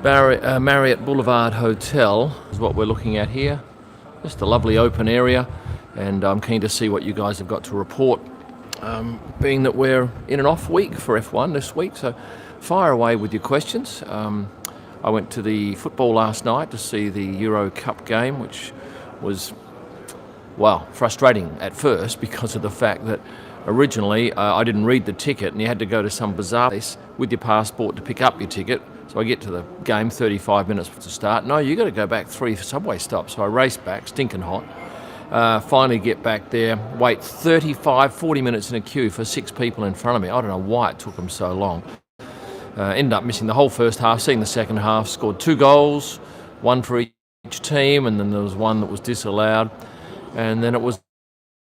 Marriott Boulevard Hotel is what we're looking at here. Just a lovely open area, and I'm keen to see what you guys have got to report, being that we're in an off week for F1 this week, so fire away with your questions. I went to the football last night to see the Euro Cup game, which was, well, frustrating at first because of the fact that originally I didn't read the ticket and you had to go to some bizarre place with your passport to pick up your ticket. So I get to the game 35 minutes to start. No, you got to go back 3 subway stops. So I race back, stinking hot. Finally get back there, wait 35, 40 minutes in a queue for 6 people in front of me. I don't know why it took them so long. Ended up missing the whole first half, seeing the second half, scored 2 goals, 1 for each team, and then there was 1 that was disallowed. And then it was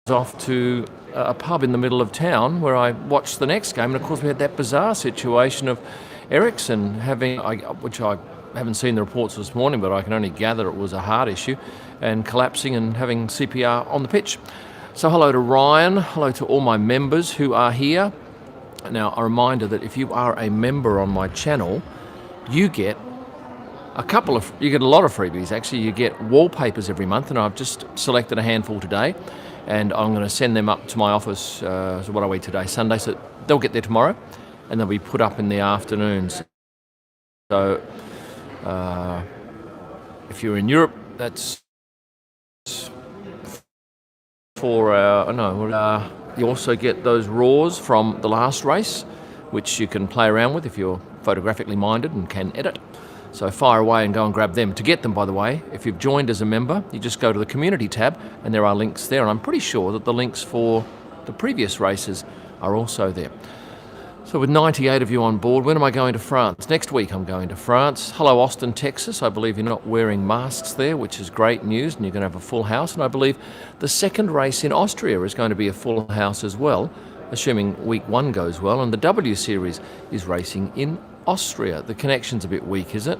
off to a pub in the middle of town where I watched the next game. And of course we had that bizarre situation of Ericsson having, which I haven't seen the reports this morning, but I can only gather it was a heart issue, and collapsing and having CPR on the pitch. So hello to Ryan, hello to all my members who are here. Now, a reminder that if you are a member on my channel, you get a lot of freebies actually. You get wallpapers every month, and I've just selected a handful today, and I'm going to send them up to my office. So what are we today? Sunday, so they'll get there tomorrow, and they'll be put up in the afternoons. So if you're in Europe, that's for you also get those RAWs from the last race, which you can play around with if you're photographically minded and can edit. So fire away and go and grab them. To get them, by the way, if you've joined as a member, you just go to the community tab and there are links there. And I'm pretty sure that the links for the previous races are also there. So with 98 of you on board, when am I going to France? Next week I'm going to France. Hello, Austin, Texas. I believe you're not wearing masks there, which is great news, and you're going to have a full house. And I believe the second race in Austria is going to be a full house as well, assuming week 1 goes well. And the W Series is racing in Austria. The connection's a bit weak, is it?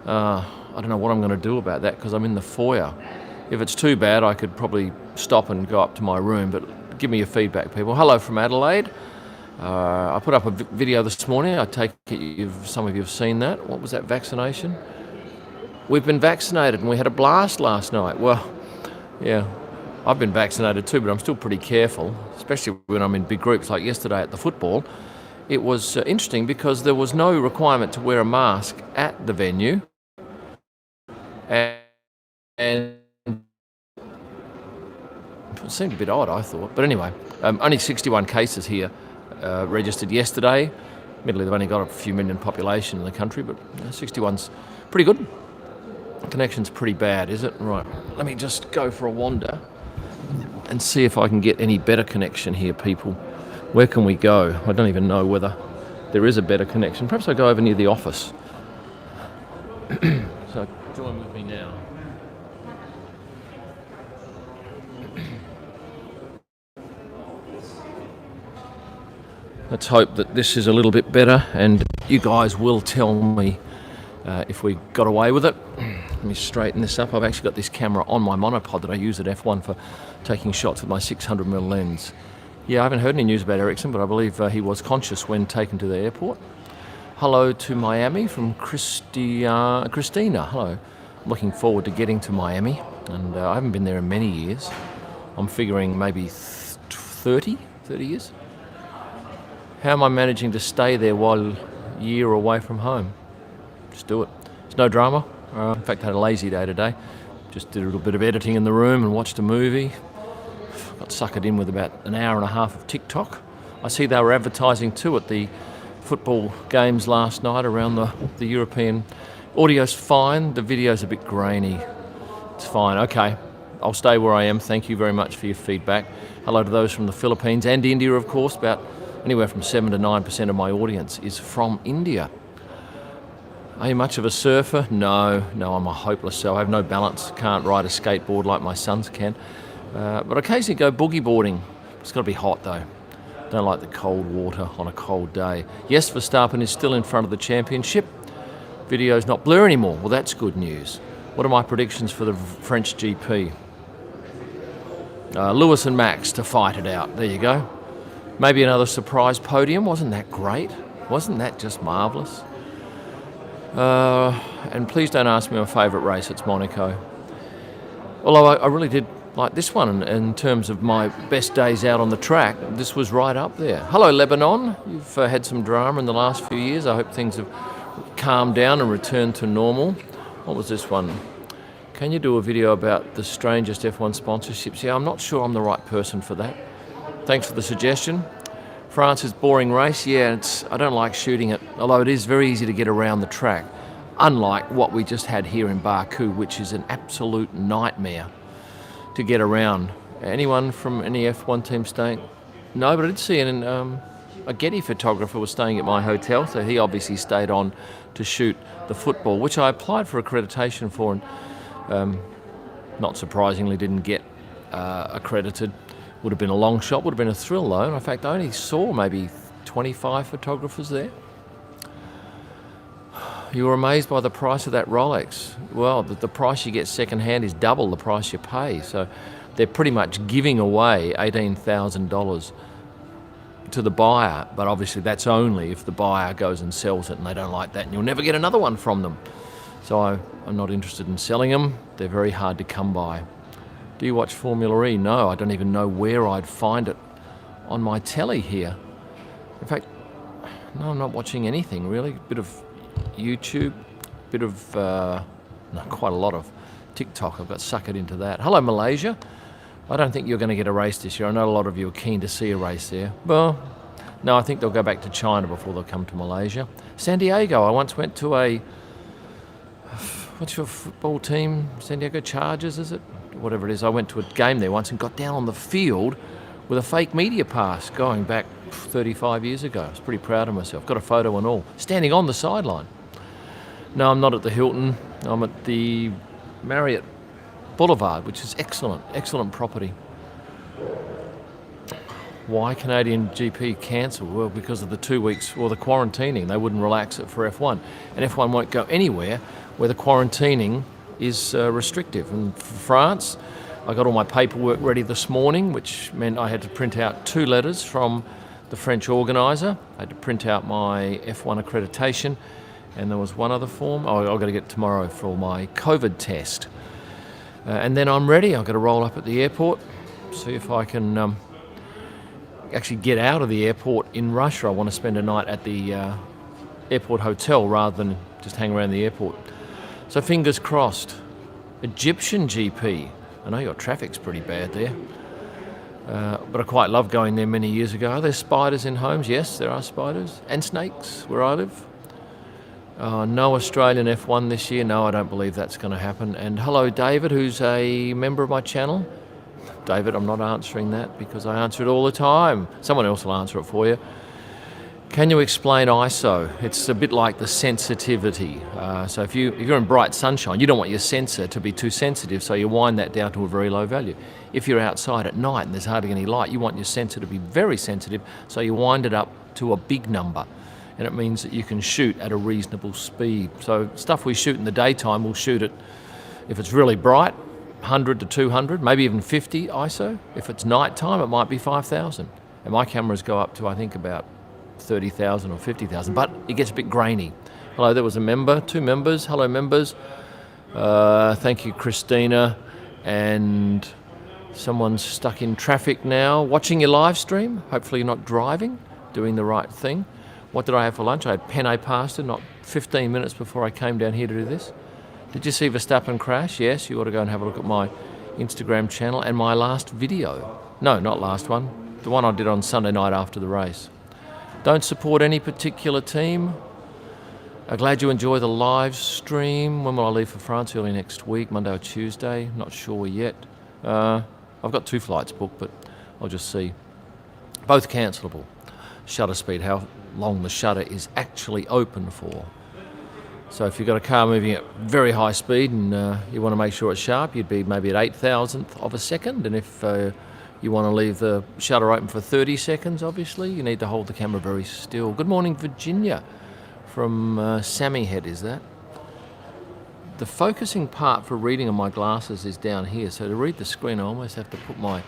I don't know what I'm going to do about that because I'm in the foyer. If it's too bad, I could probably stop and go up to my room, but give me your feedback, people. Hello from Adelaide. I put up a video this morning. I take it some of you have seen that. What was that vaccination? We've been vaccinated and we had a blast last night. Well, yeah, I've been vaccinated too, but I'm still pretty careful, especially when I'm in big groups like yesterday at the football. It was interesting because there was no requirement to wear a mask at the venue. And it seemed a bit odd, I thought. But anyway, only 61 cases here. Registered yesterday. Admittedly, they've only got a few million population in the country, but 61's pretty good. The connection's pretty bad, is it? Right, let me just go for a wander and see if I can get any better connection here, people. Where can we go? I don't even know whether there is a better connection. Perhaps I go over near the office. So join with me now. Let's hope that this is a little bit better and you guys will tell me if we got away with it. Let me straighten this up. I've actually got this camera on my monopod that I use at F1 for taking shots with my 600mm lens. Yeah, I haven't heard any news about Ericsson, but I believe he was conscious when taken to the airport. Hello to Miami from Christina. Hello. I'm looking forward to getting to Miami, and I haven't been there in many years. I'm figuring maybe 30 years. How am I managing to stay there while a year away from home? Just do it. It's no drama. In fact, I had a lazy day today. Just did a little bit of editing in the room and watched a movie. Got suckered in with about an hour and a half of TikTok. I see they were advertising too at the football games last night around the European. Audio's fine, the video's a bit grainy. It's fine, okay. I'll stay where I am. Thank you very much for your feedback. Hello to those from the Philippines and India, of course. About anywhere from 7 to 9% of my audience is from India. Are you much of a surfer? No, I'm a hopeless self. I have no balance, can't ride a skateboard like my sons can. But occasionally go boogie boarding. It's got to be hot though. Don't like the cold water on a cold day. Yes, Verstappen is still in front of the championship. Video's not blur anymore. Well, that's good news. What are my predictions for the French GP? Lewis and Max to fight it out. There you go. Maybe another surprise podium. Wasn't that great? Wasn't that just marvellous? And please don't ask me my favourite race, it's Monaco. Although I really did like this one in terms of my best days out on the track. This was right up there. Hello Lebanon, you've had some drama in the last few years. I hope things have calmed down and returned to normal. What was this one? Can you do a video about the strangest F1 sponsorships? Yeah, I'm not sure I'm the right person for that. Thanks for the suggestion. France's boring race, yeah, I don't like shooting it, although it is very easy to get around the track, unlike what we just had here in Baku, which is an absolute nightmare to get around. Anyone from any F1 team staying? No, but I did see a Getty photographer was staying at my hotel, so he obviously stayed on to shoot the football, which I applied for accreditation for and not surprisingly didn't get accredited. Would have been a long shot, would have been a thrill though. In fact, I only saw maybe 25 photographers there. You were amazed by the price of that Rolex. Well, the price you get second-hand is double the price you pay. So they're pretty much giving away $18,000 to the buyer. But obviously that's only if the buyer goes and sells it, and they don't like that, and you'll never get another one from them. So I'm not interested in selling them. They're very hard to come by. Do you watch Formula E? No, I don't even know where I'd find it on my telly here. In fact, no, I'm not watching anything really. A bit of YouTube, bit of, quite a lot of TikTok. I've got suckered into that. Hello, Malaysia. I don't think you're going to get a race this year. I know a lot of you are keen to see a race there. Well, no, I think they'll go back to China before they'll come to Malaysia. San Diego, I once went to what's your football team? San Diego Chargers, is it? Whatever it is. I went to a game there once and got down on the field with a fake media pass going back 35 years ago. I was pretty proud of myself. Got a photo and all. Standing on the sideline. No, I'm not at the Hilton. I'm at the Marriott Boulevard, which is excellent property. Why Canadian GP cancelled? Well, because of the 2 weeks, the quarantining. They wouldn't relax it for F1. And F1 won't go anywhere where the quarantining is restrictive. And for France, I got all my paperwork ready this morning, which meant I had to print out 2 letters from the French organiser. I had to print out my F1 accreditation, and there was one other form. I've got to get it tomorrow for my COVID test. And then I'm ready. I've got to roll up at the airport, see if I can actually get out of the airport in Russia. I want to spend a night at the airport hotel rather than just hang around the airport. So fingers crossed. Egyptian GP. I know your traffic's pretty bad there. But I quite loved going there many years ago. Are there spiders in homes? Yes, there are spiders. And snakes where I live. No Australian F1 this year. No, I don't believe that's going to happen. And hello, David, who's a member of my channel. David, I'm not answering that because I answer it all the time. Someone else will answer it for you. Can you explain ISO? It's a bit like the sensitivity. So if you're in bright sunshine, you don't want your sensor to be too sensitive, so you wind that down to a very low value. If you're outside at night and there's hardly any light, you want your sensor to be very sensitive, so you wind it up to a big number. And it means that you can shoot at a reasonable speed. So stuff we shoot in the daytime, we'll shoot it, if it's really bright, 100 to 200, maybe even 50 ISO. If it's nighttime, it might be 5,000. And my cameras go up to, I think, about 30,000 or 50,000, but it gets a bit grainy. Hello, there was a member, 2 members. Hello, members. Thank you, Christina. And someone's stuck in traffic now, watching your live stream. Hopefully you're not driving, doing the right thing. What did I have for lunch? I had penne pasta, not 15 minutes before I came down here to do this. Did you see Verstappen crash? Yes, you ought to go and have a look at my Instagram channel and my last video. No, not last one. The one I did on Sunday night after the race. Don't support any particular team. I'm glad you enjoy the live stream. When will I leave for France? Early next week, Monday or Tuesday. Not sure yet. I've got 2 flights booked, but I'll just see. Both cancelable. Shutter speed, how long the shutter is actually open for. So if you've got a car moving at very high speed and you want to make sure it's sharp, you'd be maybe at 8,000th of a second. And if you want to leave the shutter open for 30 seconds, obviously, you need to hold the camera very still. Good morning, Virginia, from Sammy Head, is that? The focusing part for reading on my glasses is down here, so to read the screen I almost have to put my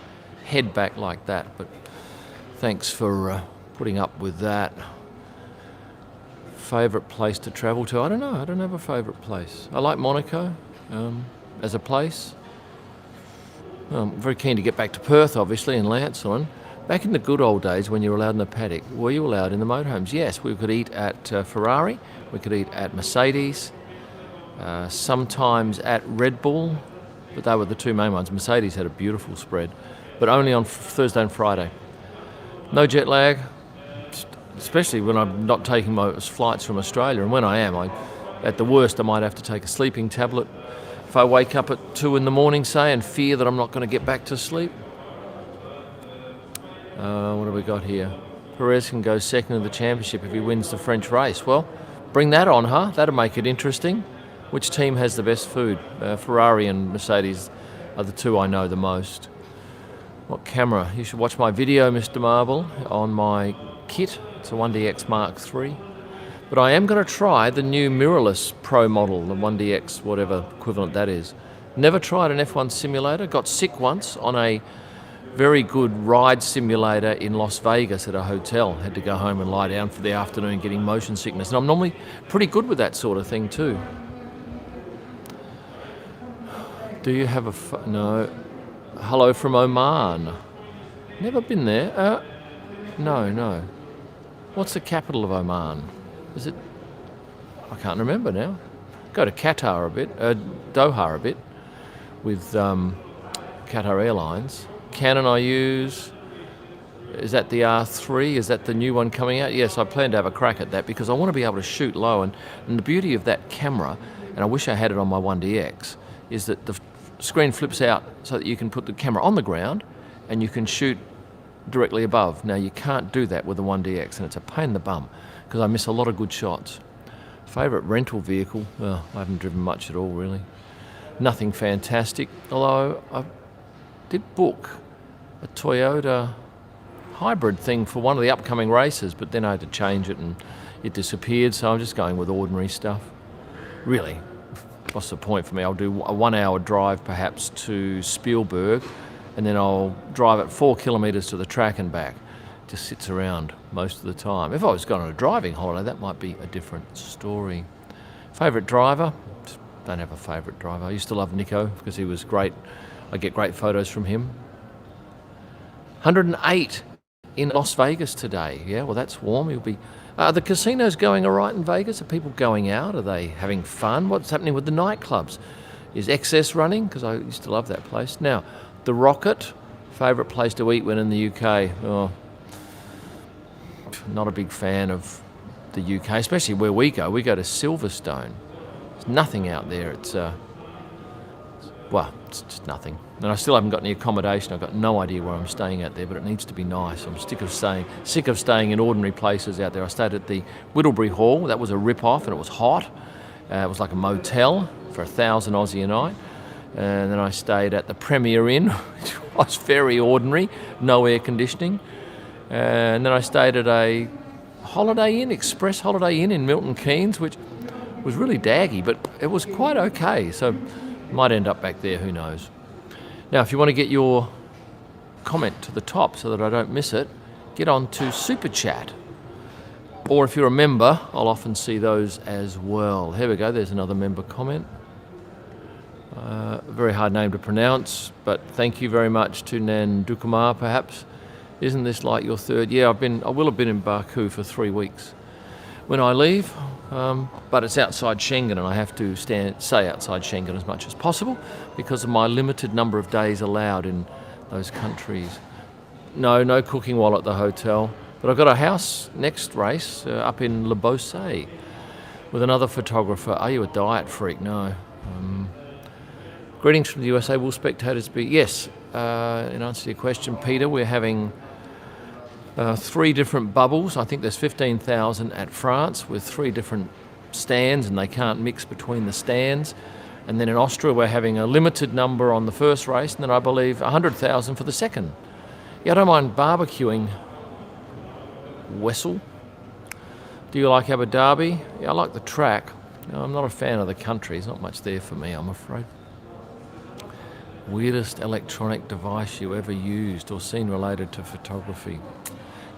head back like that, but thanks for putting up with that. favourite place to travel to? I don't know. I don't have a favourite place. I like Monaco as a place. I'm very keen to get back to Perth, obviously, and Lancelin. Back in the good old days when you were allowed in the paddock, were you allowed in the motorhomes? Yes, we could eat at Ferrari, we could eat at Mercedes, sometimes at Red Bull, but they were the two main ones. Mercedes had a beautiful spread, but only on Thursday and Friday. No jet lag, especially when I'm not taking my flights from Australia, and when I am, at the worst I might have to take a sleeping tablet if I wake up at 2 in the morning, say, and fear that I'm not going to get back to sleep. What have we got here? Perez can go second in the championship if he wins the French race. Well, bring that on, huh? That'll make it interesting. Which team has the best food? Ferrari and Mercedes are the two I know the most. What camera? You should watch my video, Mr. Marble, on my kit. It's a 1DX Mark III. But I am going to try the new mirrorless Pro model, the 1DX, whatever equivalent that is. Never tried an F1 simulator. Got sick once on a very good ride simulator in Las Vegas at a hotel. Had to go home and lie down for the afternoon getting motion sickness. And I'm normally pretty good with that sort of thing too. Do you have a... No. Hello from Oman. Never been there. No. What's the capital of Oman? Is it... I can't remember now. Go to Qatar a bit. Doha a bit. With Qatar Airlines. Canon I use. Is that the R3? Is that the new one coming out? Yes, I plan to have a crack at that because I want to be able to shoot low. And the beauty of that camera, and I wish I had it on my 1DX, is that the screen flips out so that you can put the camera on the ground and you can shoot directly above. Now, you can't do that with the 1DX, and it's a pain in the bum because I miss a lot of good shots. Favourite rental vehicle? Well, I haven't driven much at all, really. Nothing fantastic, although I did book a Toyota hybrid thing for one of the upcoming races, but then I had to change it and it disappeared, so I'm just going with ordinary stuff. Really, what's the point for me? I'll do a 1 hour drive perhaps to Spielberg, and then I'll drive it 4 kilometres to the track and back. Just sits around most of the time. If I was going on a driving holiday, that might be a different story. Favourite driver? Just don't have a favourite driver. I used to love Nico because he was great. I get great photos from him. 108 in Las Vegas today. Yeah, well, that's warm. You'll be... Are the casinos going all right in Vegas? Are people going out? Are they having fun? What's happening with the nightclubs? Is XS running? Because I used to love that place. Now, the Rocket, favourite place to eat when in the UK. Oh, not a big fan of the UK, especially where we go. We go to Silverstone. There's nothing out there. It's just nothing. And I still haven't got any accommodation. I've got no idea where I'm staying out there, but it needs to be nice. I'm sick of staying in ordinary places out there. I stayed at the Whittlebury Hall. That was a rip-off, and it was hot. It was like a motel for 1,000 Aussie a night. And then I stayed at the Premier Inn, which was very ordinary, no air conditioning. And then I stayed at a Holiday Inn, Express Holiday Inn in Milton Keynes, which was really daggy, but it was quite okay. So might end up back there, who knows. Now, if you want to get your comment to the top so that I don't miss it, get on to Super Chat. Or if you're a member, I'll often see those as well. Here we go, there's another member comment. Very hard name to pronounce, but thank you very much to Nan Dukumar, perhaps. Isn't this like your third? Yeah, I will have been in Baku for 3 weeks. When I leave, but it's outside Schengen, and I have to stay outside Schengen as much as possible because of my limited number of days allowed in those countries. No cooking while at the hotel, but I've got a house next race up in Le Beausset with another photographer. Are you a diet freak? No. Greetings from the USA. Will spectators be? Yes. In answer to your question, Peter, we're having 3 different bubbles. I think there's 15,000 at France with 3 different stands, and they can't mix between the stands. And then in Austria, we're having a limited number on the first race, and then I believe 100,000 for the second. Yeah, I don't mind barbecuing. Wessel. Do you like Abu Dhabi? Yeah, I like the track. No, I'm not a fan of the country. There's not much there for me, I'm afraid. Weirdest electronic device you ever used or seen related to photography?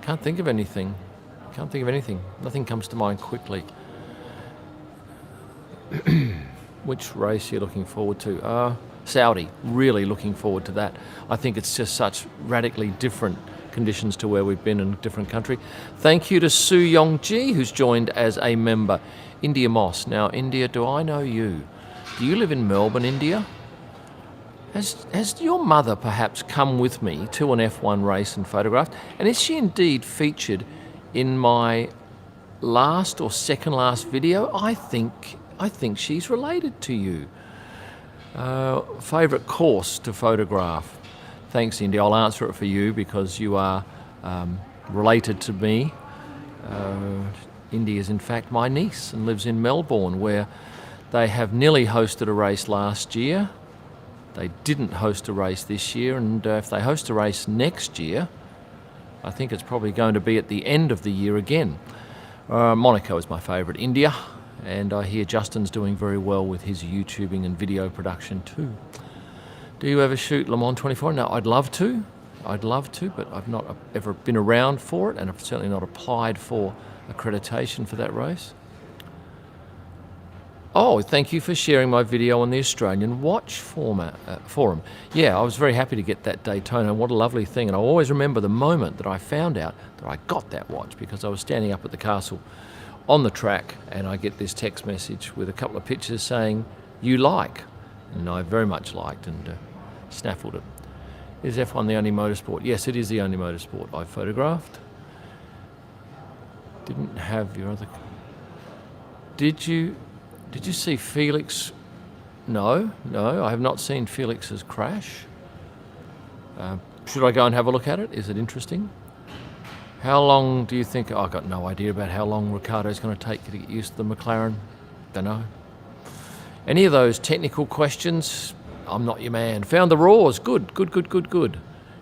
Can't think of anything. Nothing comes to mind quickly. Which race are you looking forward to? Saudi. Really looking forward to that. I think it's just such radically different conditions to where we've been in a different country. Thank you to Su Yongji, who's joined as a member. India Moss. Now, India, do I know you? Do you live in Melbourne, India? Has your mother perhaps come with me to an F1 race and photographed? And is she indeed featured in my last or second last video? I think she's related to you. Favourite course to photograph? Thanks, India. I'll answer it for you because you are related to me. India is in fact my niece and lives in Melbourne, where they have nearly hosted a race last year. They didn't host a race this year, and if they host a race next year, I think it's probably going to be at the end of the year again. Monaco is my favourite. India, and I hear Justin's doing very well with his YouTubing and video production too. Do you ever shoot Le Mans 24? No, I'd love to, but I've not ever been around for it, and I've certainly not applied for accreditation for that race. Oh, thank you for sharing my video on the Australian Watch Forum. Yeah, I was very happy to get that Daytona. What a lovely thing. And I always remember the moment that I found out that I got that watch, because I was standing up at the castle on the track and I get this text message with a couple of pictures saying, "You like." And I very much liked and snaffled it. Is F1 the only motorsport? Yes, it is the only motorsport I've photographed. Didn't have your other... Did you see Felix? No, I have not seen Felix's crash. Should I go and have a look at it? Is it interesting? How long do you think... I've got no idea about how long Ricciardo's going to take to get used to the McLaren. Don't know. Any of those technical questions, I'm not your man. Found the RAWs. Good.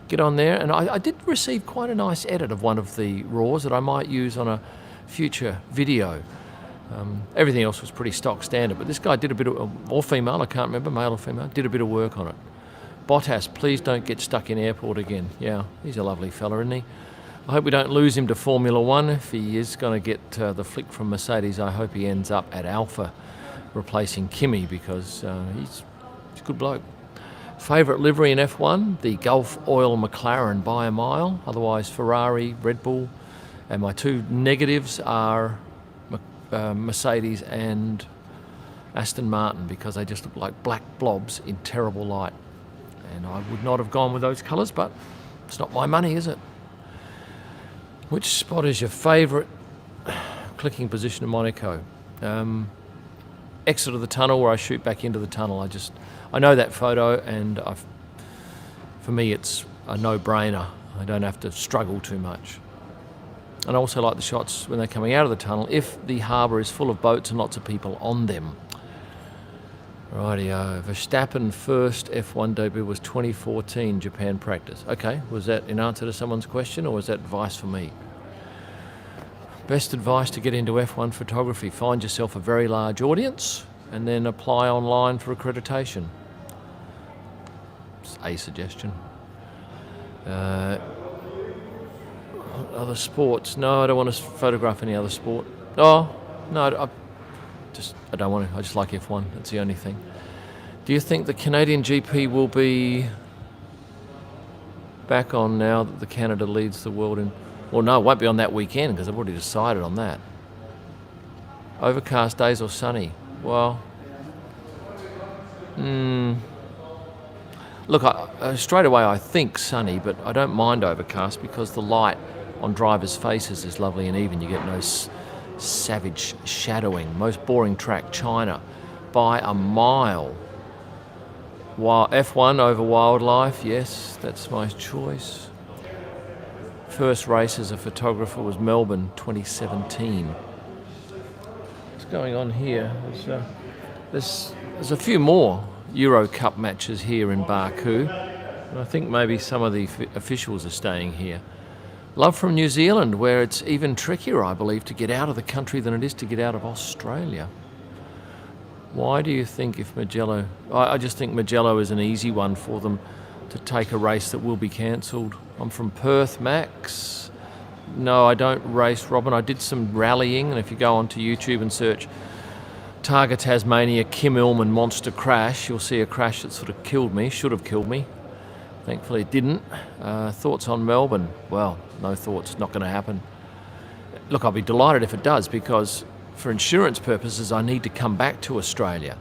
Get on there. And I did receive quite a nice edit of one of the RAWs that I might use on a future video. Everything else was pretty stock standard, but this guy did a bit of, or female, I can't remember, male or female, did a bit of work on it. Bottas, please don't get stuck in airport again. Yeah, he's a lovely fella, isn't he? I hope we don't lose him to Formula One. If he is going to get the flick from Mercedes, I hope he ends up at Alpha, replacing Kimi, because he's a good bloke. Favourite livery in F1? The Gulf Oil McLaren by a mile, otherwise Ferrari, Red Bull, and my two negatives are Mercedes and Aston Martin, because they just look like black blobs in terrible light. And I would not have gone with those colours, but it's not my money, is it? Which spot is your favourite clicking position in Monaco? Exit of the tunnel, where I shoot back into the tunnel. I know that photo, and for me it's a no-brainer. I don't have to struggle too much. And I also like the shots when they're coming out of the tunnel, if the harbour is full of boats and lots of people on them. Rightio. Verstappen first F1 debut was 2014 Japan practice. Okay, was that in answer to someone's question, or was that advice for me? Best advice to get into F1 photography: find yourself a very large audience and then apply online for accreditation. It's a suggestion. Other sports? No, I don't want to photograph any other sport. Oh, no, I don't want to. I just like F1. That's the only thing. Do you think the Canadian GP will be back on now that the Canada leads the world in... Well, no, it won't be on that weekend, because I've already decided on that. Overcast days or sunny? Well, look, straight away I think sunny, but I don't mind overcast, because the light on drivers' faces is lovely and even. You get no savage shadowing. Most boring track, China, by a mile. F1 over wildlife, yes, that's my choice. First race as a photographer was Melbourne 2017. What's going on here? There's a few more Euro Cup matches here in Baku, and I think maybe some of the officials are staying here. Love from New Zealand, where it's even trickier, I believe, to get out of the country than it is to get out of Australia. Why do you think if Mugello... I just think Mugello is an easy one for them to take a race that will be cancelled. I'm from Perth, Max. No, I don't race, Robin. I did some rallying, and if you go onto YouTube and search Targa Tasmania, Kym Illman monster crash. You'll see a crash that sort of killed me, should have killed me. Thankfully it didn't. Thoughts on Melbourne? Well, no thoughts, not going to happen. Look, I'll be delighted if it does, because for insurance purposes I need to come back to Australia.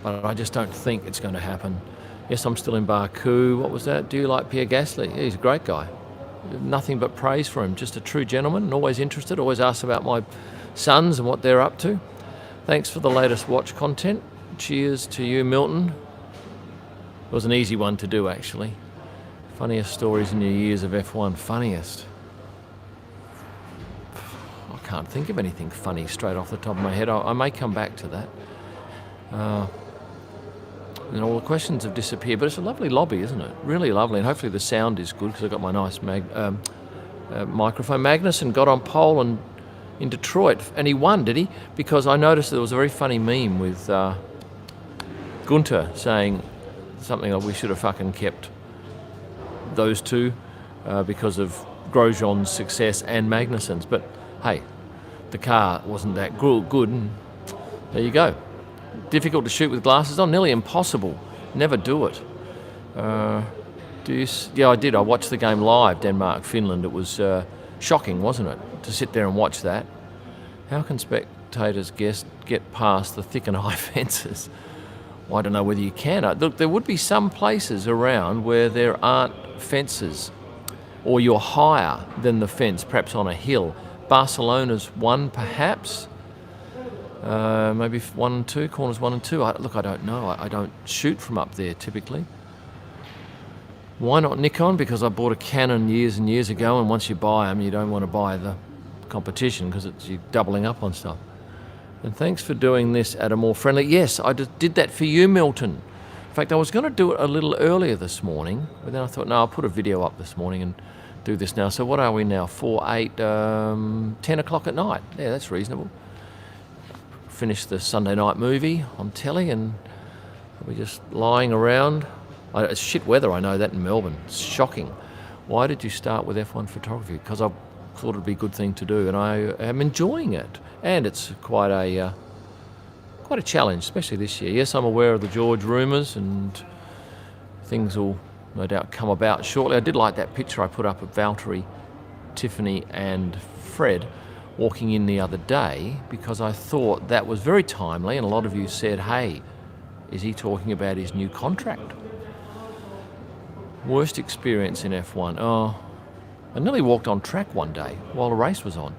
But I just don't think it's going to happen. Yes, I'm still in Baku. What was that? Do you like Pierre Gasly? Yeah, he's a great guy. Nothing but praise for him. Just a true gentleman, and always interested, always asks about my sons and what they're up to. Thanks for the latest watch content. Cheers to you, Milton. It was an easy one to do, actually. Funniest stories in your years of F1. Funniest. I can't think of anything funny straight off the top of my head. I may come back to that. And all the questions have disappeared, but it's a lovely lobby, isn't it? Really lovely, and hopefully the sound is good, because I've got my nice microphone. Magnussen got on pole and in Detroit, and he won, did he? Because I noticed there was a very funny meme with Gunter saying something like we should have fucking kept those two because of Grosjean's success and Magnussen's. But hey, the car wasn't that good, and there you go. Difficult to shoot with glasses on, nearly impossible. Never do it. Yeah, I did. I watched the game live, Denmark-Finland. It was shocking, wasn't it, to sit there and watch that? How can spectators get past the thick and high fences? Well, I don't know whether you can. Look, there would be some places around where there aren't fences, or you're higher than the fence, perhaps on a hill. Barcelona's one, perhaps. Maybe 1 and 2, corners 1 and 2. Look, I don't know. I don't shoot from up there typically. Why not Nikon? Because I bought a Canon years and years ago, and once you buy them, you don't want to buy the competition because you're doubling up on stuff. And thanks for doing this at a more friendly... Yes, I did that for you, Milton. In fact, I was going to do it a little earlier this morning, but then I thought, no, I'll put a video up this morning and do this now. So what are we now? 4, 8, 10 o'clock at night. Yeah, that's reasonable. Finished the Sunday night movie on telly, and we're just lying around. It's shit weather, I know that, in Melbourne. It's shocking. Why did you start with F1 photography? Because I thought it'd be a good thing to do, and I am enjoying it. And it's quite a challenge, especially this year. Yes, I'm aware of the George rumours, and things will no doubt come about shortly. I did like that picture I put up of Valtteri, Tiffany and Fred walking in the other day, because I thought that was very timely, and a lot of you said, hey, is he talking about his new contract? Worst experience in F1. Oh, I nearly walked on track one day while the race was on.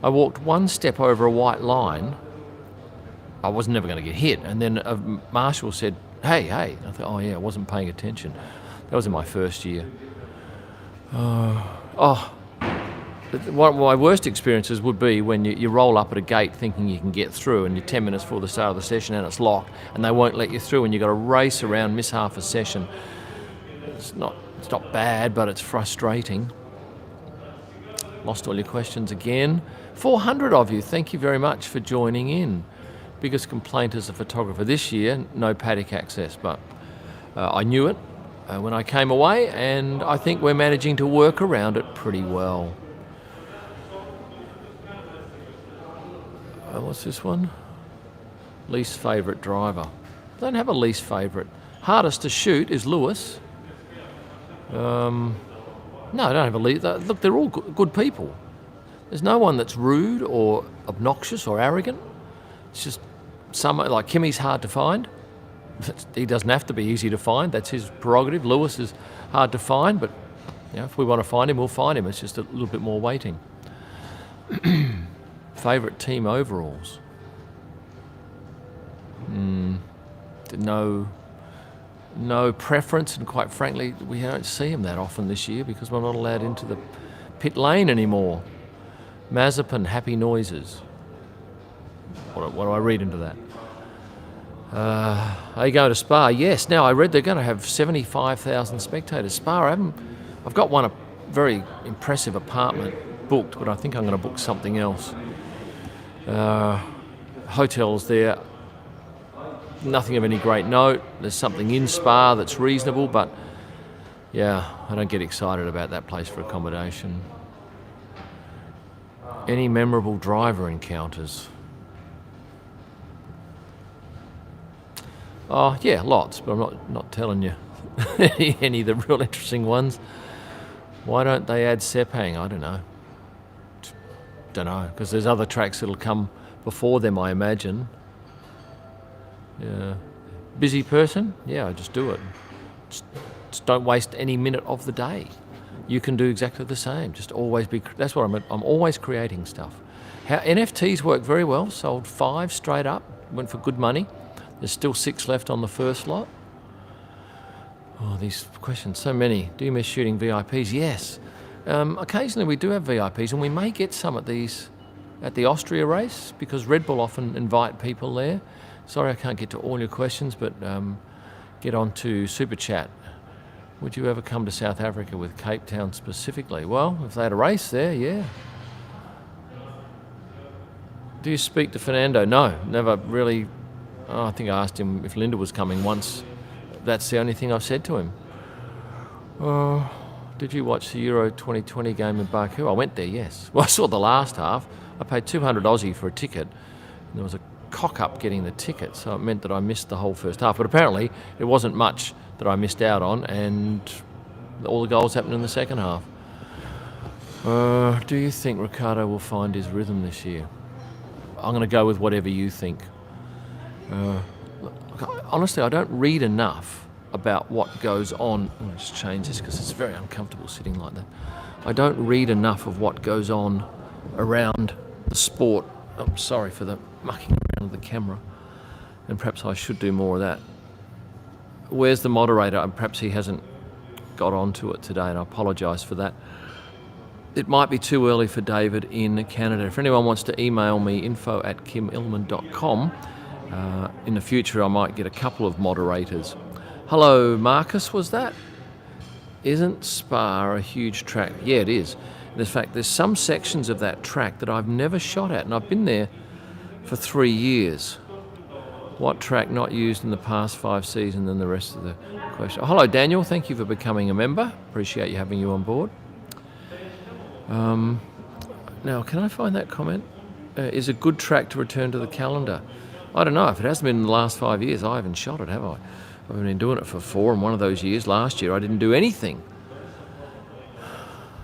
I walked one step over a white line. I was never going to get hit, and then a marshal said, hey. I thought, oh yeah, I wasn't paying attention. That was in my first year. One of my worst experiences would be when you roll up at a gate thinking you can get through, and you're 10 minutes before the start of the session and it's locked and they won't let you through, and you've got to race around, miss half a session. It's not bad, but it's frustrating. Lost all your questions again. 400 of you, thank you very much for joining in. Biggest complaint as a photographer this year, no paddock access, but I knew it when I came away, and I think we're managing to work around it pretty well. What's this one? Least favourite driver. I don't have a least favourite. Hardest to shoot is Lewis. No, I don't have a least. Look, they're all good people. There's no one that's rude or obnoxious or arrogant. It's just someone like Kimmy's hard to find. He doesn't have to be easy to find. That's his prerogative. Lewis is hard to find, but if we want to find him, we'll find him. It's just a little bit more waiting. Favourite team overalls? No preference, and quite frankly, we don't see them that often this year because we're not allowed into the pit lane anymore. Mazepin, happy noises. What do I read into that? Are you going to Spa? Yes. Now, I read they're going to have 75,000 spectators. Spa, I've got a very impressive apartment booked, but I think I'm going to book something else. Hotels there, nothing of any great note. There's something in Spa that's reasonable, but yeah, I don't get excited about that place for accommodation. Any memorable driver encounters? Oh, yeah, lots, but I'm not telling you any of the real interesting ones. Why don't they add Sepang? I don't know. Don't know, because there's other tracks that'll come before them, I imagine. Yeah. Busy person? Yeah, just do it. Just don't waste any minute of the day. You can do exactly the same. Just always be. That's what I'm always creating stuff. How NFTs work very well. Sold 5 straight up. Went for good money. There's still 6 left on the first lot. Oh, these questions, so many. Do you miss shooting VIPs? Yes. Occasionally we do have VIPs, and we may get some at the Austria race, because Red Bull often invite people there. Sorry I can't get to all your questions, but get on to Super Chat. Would you ever come to South Africa with Cape Town specifically? Well, if they had a race there, yeah. Do you speak to Fernando? No, never really. I think I asked him if Linda was coming once. That's the only thing I've said to him. Did you watch the Euro 2020 game in Baku? I went there, yes. Well, I saw the last half. I paid 200 Aussie for a ticket. And there was a cock-up getting the ticket, so it meant that I missed the whole first half. But apparently, it wasn't much that I missed out on, and all the goals happened in the second half. Do you think Ricciardo will find his rhythm this year? I'm going to go with whatever you think. Honestly, I don't read enough about what goes on. I'll just change this because it's very uncomfortable sitting like that. I don't read enough of what goes on around the sport. I'm sorry for the mucking around of the camera, and perhaps I should do more of that. Where's the moderator? Perhaps he hasn't got onto it today, and I apologise for that. It might be too early for David in Canada. If anyone wants to email me, info@kymillman.com. In the future, I might get a couple of moderators. Hello, Marcus, was that? Isn't Spa a huge track? Yeah, it is. In fact, there's some sections of that track that I've never shot at, and I've been there for 3 years. What track not used in the past 5 seasons, and the rest of the question. Oh, hello, Daniel. Thank you for becoming a member. Appreciate you having you on board. Now, can I find that comment? Is a good track to return to the calendar? I don't know. If it hasn't been in the last 5 years, I haven't shot it, have I? I've been doing it for 4, and one of those years, last year, I didn't do anything.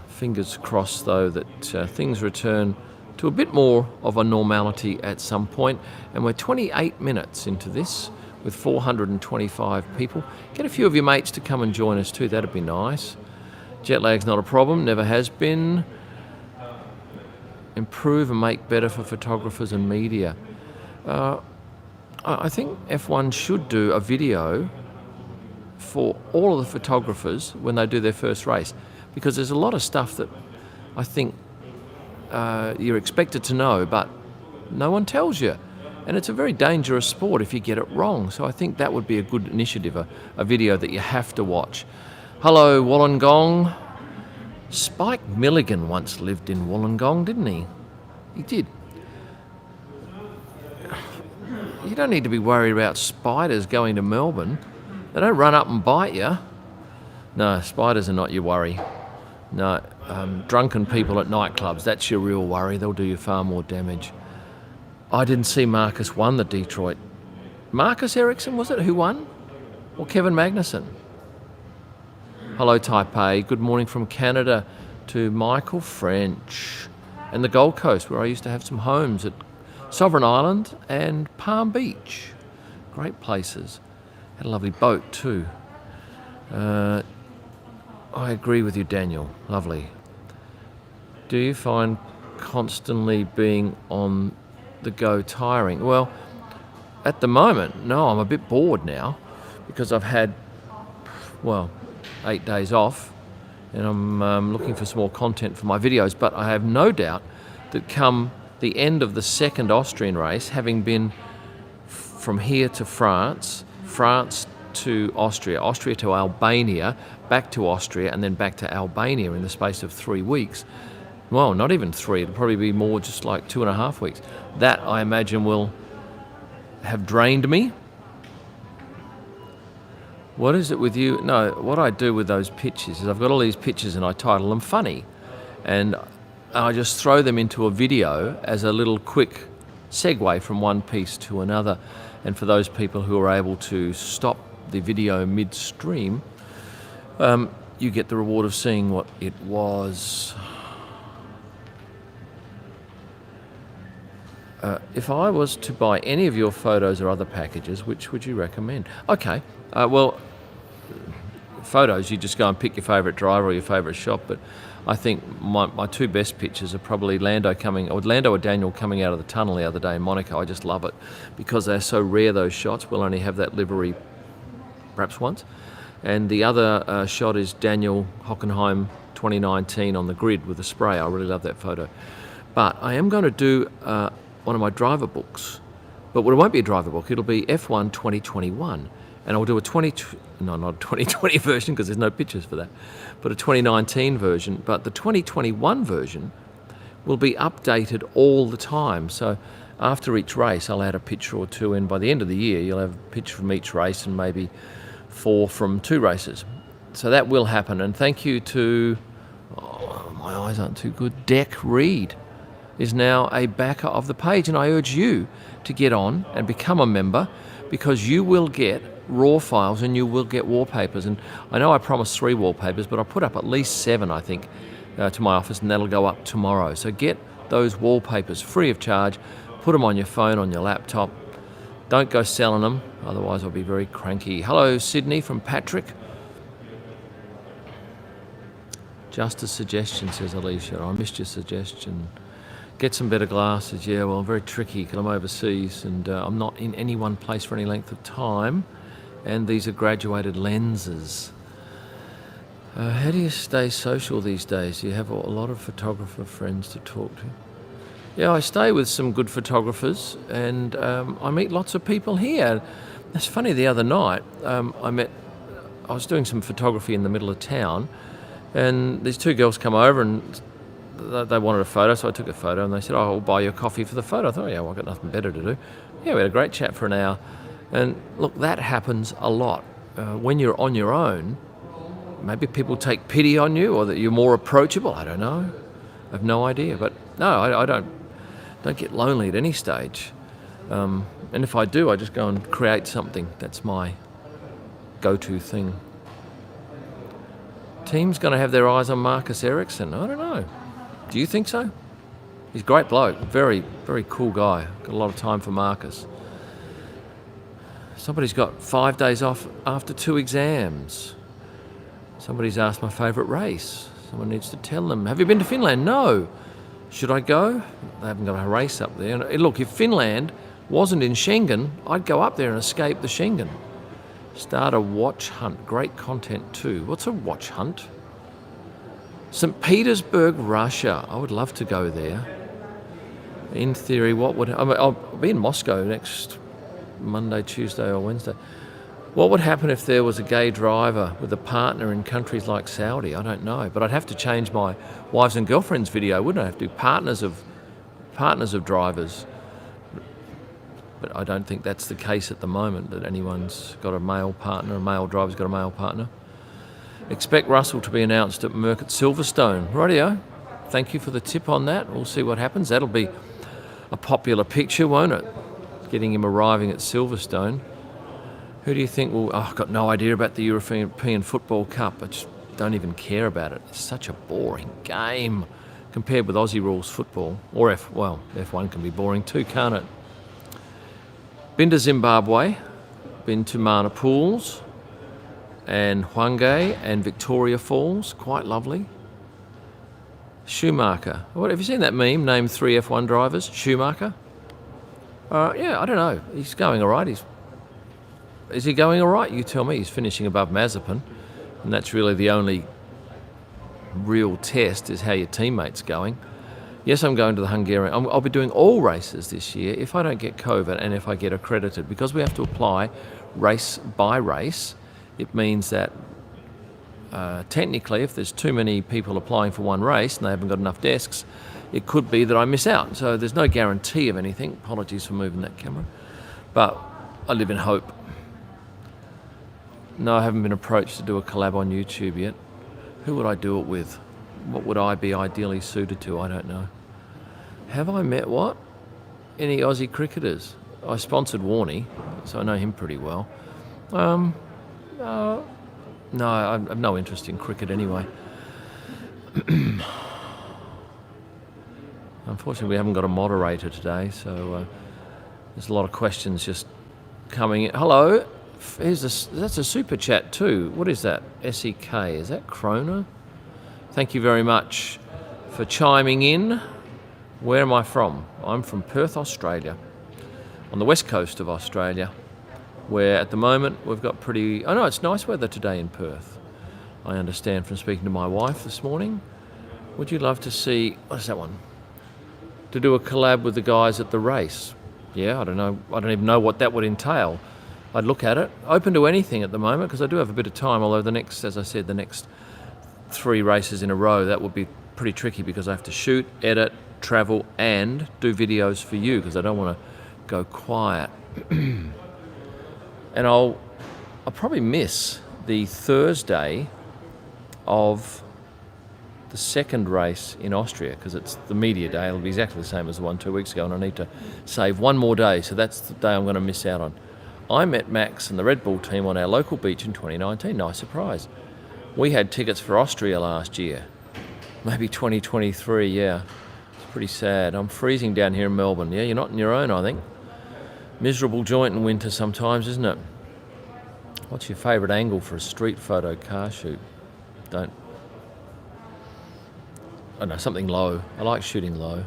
Fingers crossed, though, that things return to a bit more of a normality at some point. And we're 28 minutes into this with 425 people. Get a few of your mates to come and join us too. That'd be nice. Jet lag's not a problem, never has been. Improve and make better for photographers and media. I think F1 should do a video for all of the photographers when they do their first race, because there's a lot of stuff that I think you're expected to know, but no one tells you. And it's a very dangerous sport if you get it wrong. So I think that would be a good initiative, a video that you have to watch. Hello, Wollongong. Spike Milligan once lived in Wollongong, didn't he? He did. You don't need to be worried about spiders going to Melbourne. They don't run up and bite you. No, spiders are not your worry. No, drunken people at nightclubs, that's your real worry. They'll do you far more damage. I didn't see Marcus won the Detroit. Marcus Ericsson, was it, who won? Or Kevin Magnussen? Hello, Taipei. Good morning from Canada to Michael French and the Gold Coast, where I used to have some homes at Sovereign Island and Palm Beach. Great places. Had a lovely boat too. I agree with you, Daniel. Lovely. Do you find constantly being on the go tiring? Well, at the moment, no, I'm a bit bored now because I've had, 8 days off, and I'm looking for some more content for my videos, but I have no doubt that come the end of the second Austrian race, having been from here to France, France to Austria, Austria to Albania, back to Austria, and then back to Albania in the space of 3 weeks. Well, not even 3, it'll probably be more, just like 2.5 weeks. That, I imagine, will have drained me. What is it with you? No, what I do with those pictures is I've got all these pictures and I title them funny. And I just throw them into a video as a little quick segue from one piece to another. And for those people who are able to stop the video midstream, you get the reward of seeing what it was. If I was to buy any of your photos or other packages, which would you recommend? Okay, well, photos, you just go and pick your favourite driver or your favourite shot, but I think my two best pictures are probably Lando or Daniel coming out of the tunnel the other day in Monaco. I just love it because they're so rare, those shots. We'll only have that livery perhaps once. And the other shot is Daniel Hockenheim 2019 on the grid with a spray. I really love that photo. But I am going to do one of my driver books, but it won't be a driver book. It'll be F1 2021. And I'll do a 2020 version because there's no pictures for that, but a 2019 version. But the 2021 version will be updated all the time. So after each race, I'll add a picture or two in. By the end of the year, you'll have a picture from each race and maybe 4 from 2 races. So that will happen. And thank you to, my eyes aren't too good, Deck Reed is now a backer of the page. And I urge you to get on and become a member because you will get raw files and you will get wallpapers. And I know I promised 3 wallpapers, but I put up at least 7, I think, to my office, and that'll go up tomorrow. So get those wallpapers free of charge, put them on your phone, on your laptop. Don't go selling them, otherwise I'll be very cranky. Hello, Sydney from Patrick. Just a suggestion, says Alicia. I missed your suggestion. Get some better glasses. Yeah, well, very tricky because I'm overseas and I'm not in any one place for any length of time. And these are graduated lenses. How do you stay social these days? You have a lot of photographer friends to talk to. Yeah, I stay with some good photographers and I meet lots of people here. It's funny, the other night I was doing some photography in the middle of town and these 2 girls come over and they wanted a photo, so I took a photo and they said, I'll buy you a coffee for the photo. I thought, yeah, well, I've got nothing better to do. Yeah, we had a great chat for an hour. And look, that happens a lot. When you're on your own, maybe people take pity on you or that you're more approachable. I don't know. I have no idea. But no, I don't get lonely at any stage. And if I do, I just go and create something. That's my go-to thing. Team's going to have their eyes on Marcus Ericsson. I don't know. Do you think so? He's a great bloke. Very, very cool guy. Got a lot of time for Marcus. Somebody's got 5 days off after 2 exams. Somebody's asked my favourite race. Someone needs to tell them. Have you been to Finland? No. Should I go? They haven't got a race up there. And look, if Finland wasn't in Schengen, I'd go up there and escape the Schengen. Start a watch hunt. Great content too. What's a watch hunt? St. Petersburg, Russia. I would love to go there. In theory, I'll be in Moscow next Monday, Tuesday or Wednesday. What would happen if there was a gay driver with a partner in countries like Saudi? I don't know, but I'd have to change my wives and girlfriends video, wouldn't I? Have to do partners of drivers. But I don't think that's the case at the moment, that anyone's got a male partner, a male driver's got a male partner. Expect Russell to be announced at Merck at Silverstone. Rightio. Thank you for the tip on that. We'll see what happens. That'll be a popular picture, won't it? Getting him arriving at Silverstone. Who do you think will... I've got no idea about the European Football Cup. I just don't even care about it. It's such a boring game compared with Aussie rules football. Or F1 can be boring too, can't it? Been to Zimbabwe. Been to Mana Pools and Hwange and Victoria Falls. Quite lovely. Schumacher. Have you seen that meme? Name 3 F1 drivers. Schumacher? Yeah, I don't know. He's going all right. Is he going all right? You tell me. He's finishing above Mazepin, and that's really the only real test is how your teammate's going. Yes, I'm going to the Hungarian. I'll be doing all races this year if I don't get COVID and if I get accredited. Because we have to apply race by race, it means that technically if there's too many people applying for one race and they haven't got enough desks, it could be that I miss out. So there's no guarantee of anything. Apologies for moving that camera. But I live in hope. No, I haven't been approached to do a collab on YouTube yet. Who would I do it with? What would I be ideally suited to? I don't know. Have I met what? Any Aussie cricketers? I sponsored Warnie. so I know him pretty well. No, I have no interest in cricket anyway. Unfortunately, we haven't got a moderator today, so there's a lot of questions just coming in. Hello, that's a super chat too. What is that? SEK, is that Krona? Thank you very much for chiming in. Where am I from? I'm from Perth, Australia, on the west coast of Australia, where at the moment we've got it's nice weather today in Perth. I understand from speaking to my wife this morning. Would you love to see, what is that one? To do a collab with the guys at the race. Yeah, I don't know. I don't even know what that would entail. I'd look at it. Open to anything at the moment because I do have a bit of time, although the next 3 races in a row, that would be pretty tricky because I have to shoot, edit, travel and do videos for you because I don't want to go quiet. And I'll probably miss the Thursday of the second race in Austria because it's the media day. It'll be exactly the same as the one 2 weeks ago and I need to save one more day, so that's the day I'm going to miss out on. I met Max and the Red Bull team on our local beach in 2019. Nice surprise. We had tickets for Austria last year. Maybe 2023, yeah. It's pretty sad. I'm freezing down here in Melbourne. Yeah, you're not on your own, I think. Miserable joint in winter sometimes, isn't it? What's your favourite angle for a street photo car shoot? I don't know, something low. I like shooting low.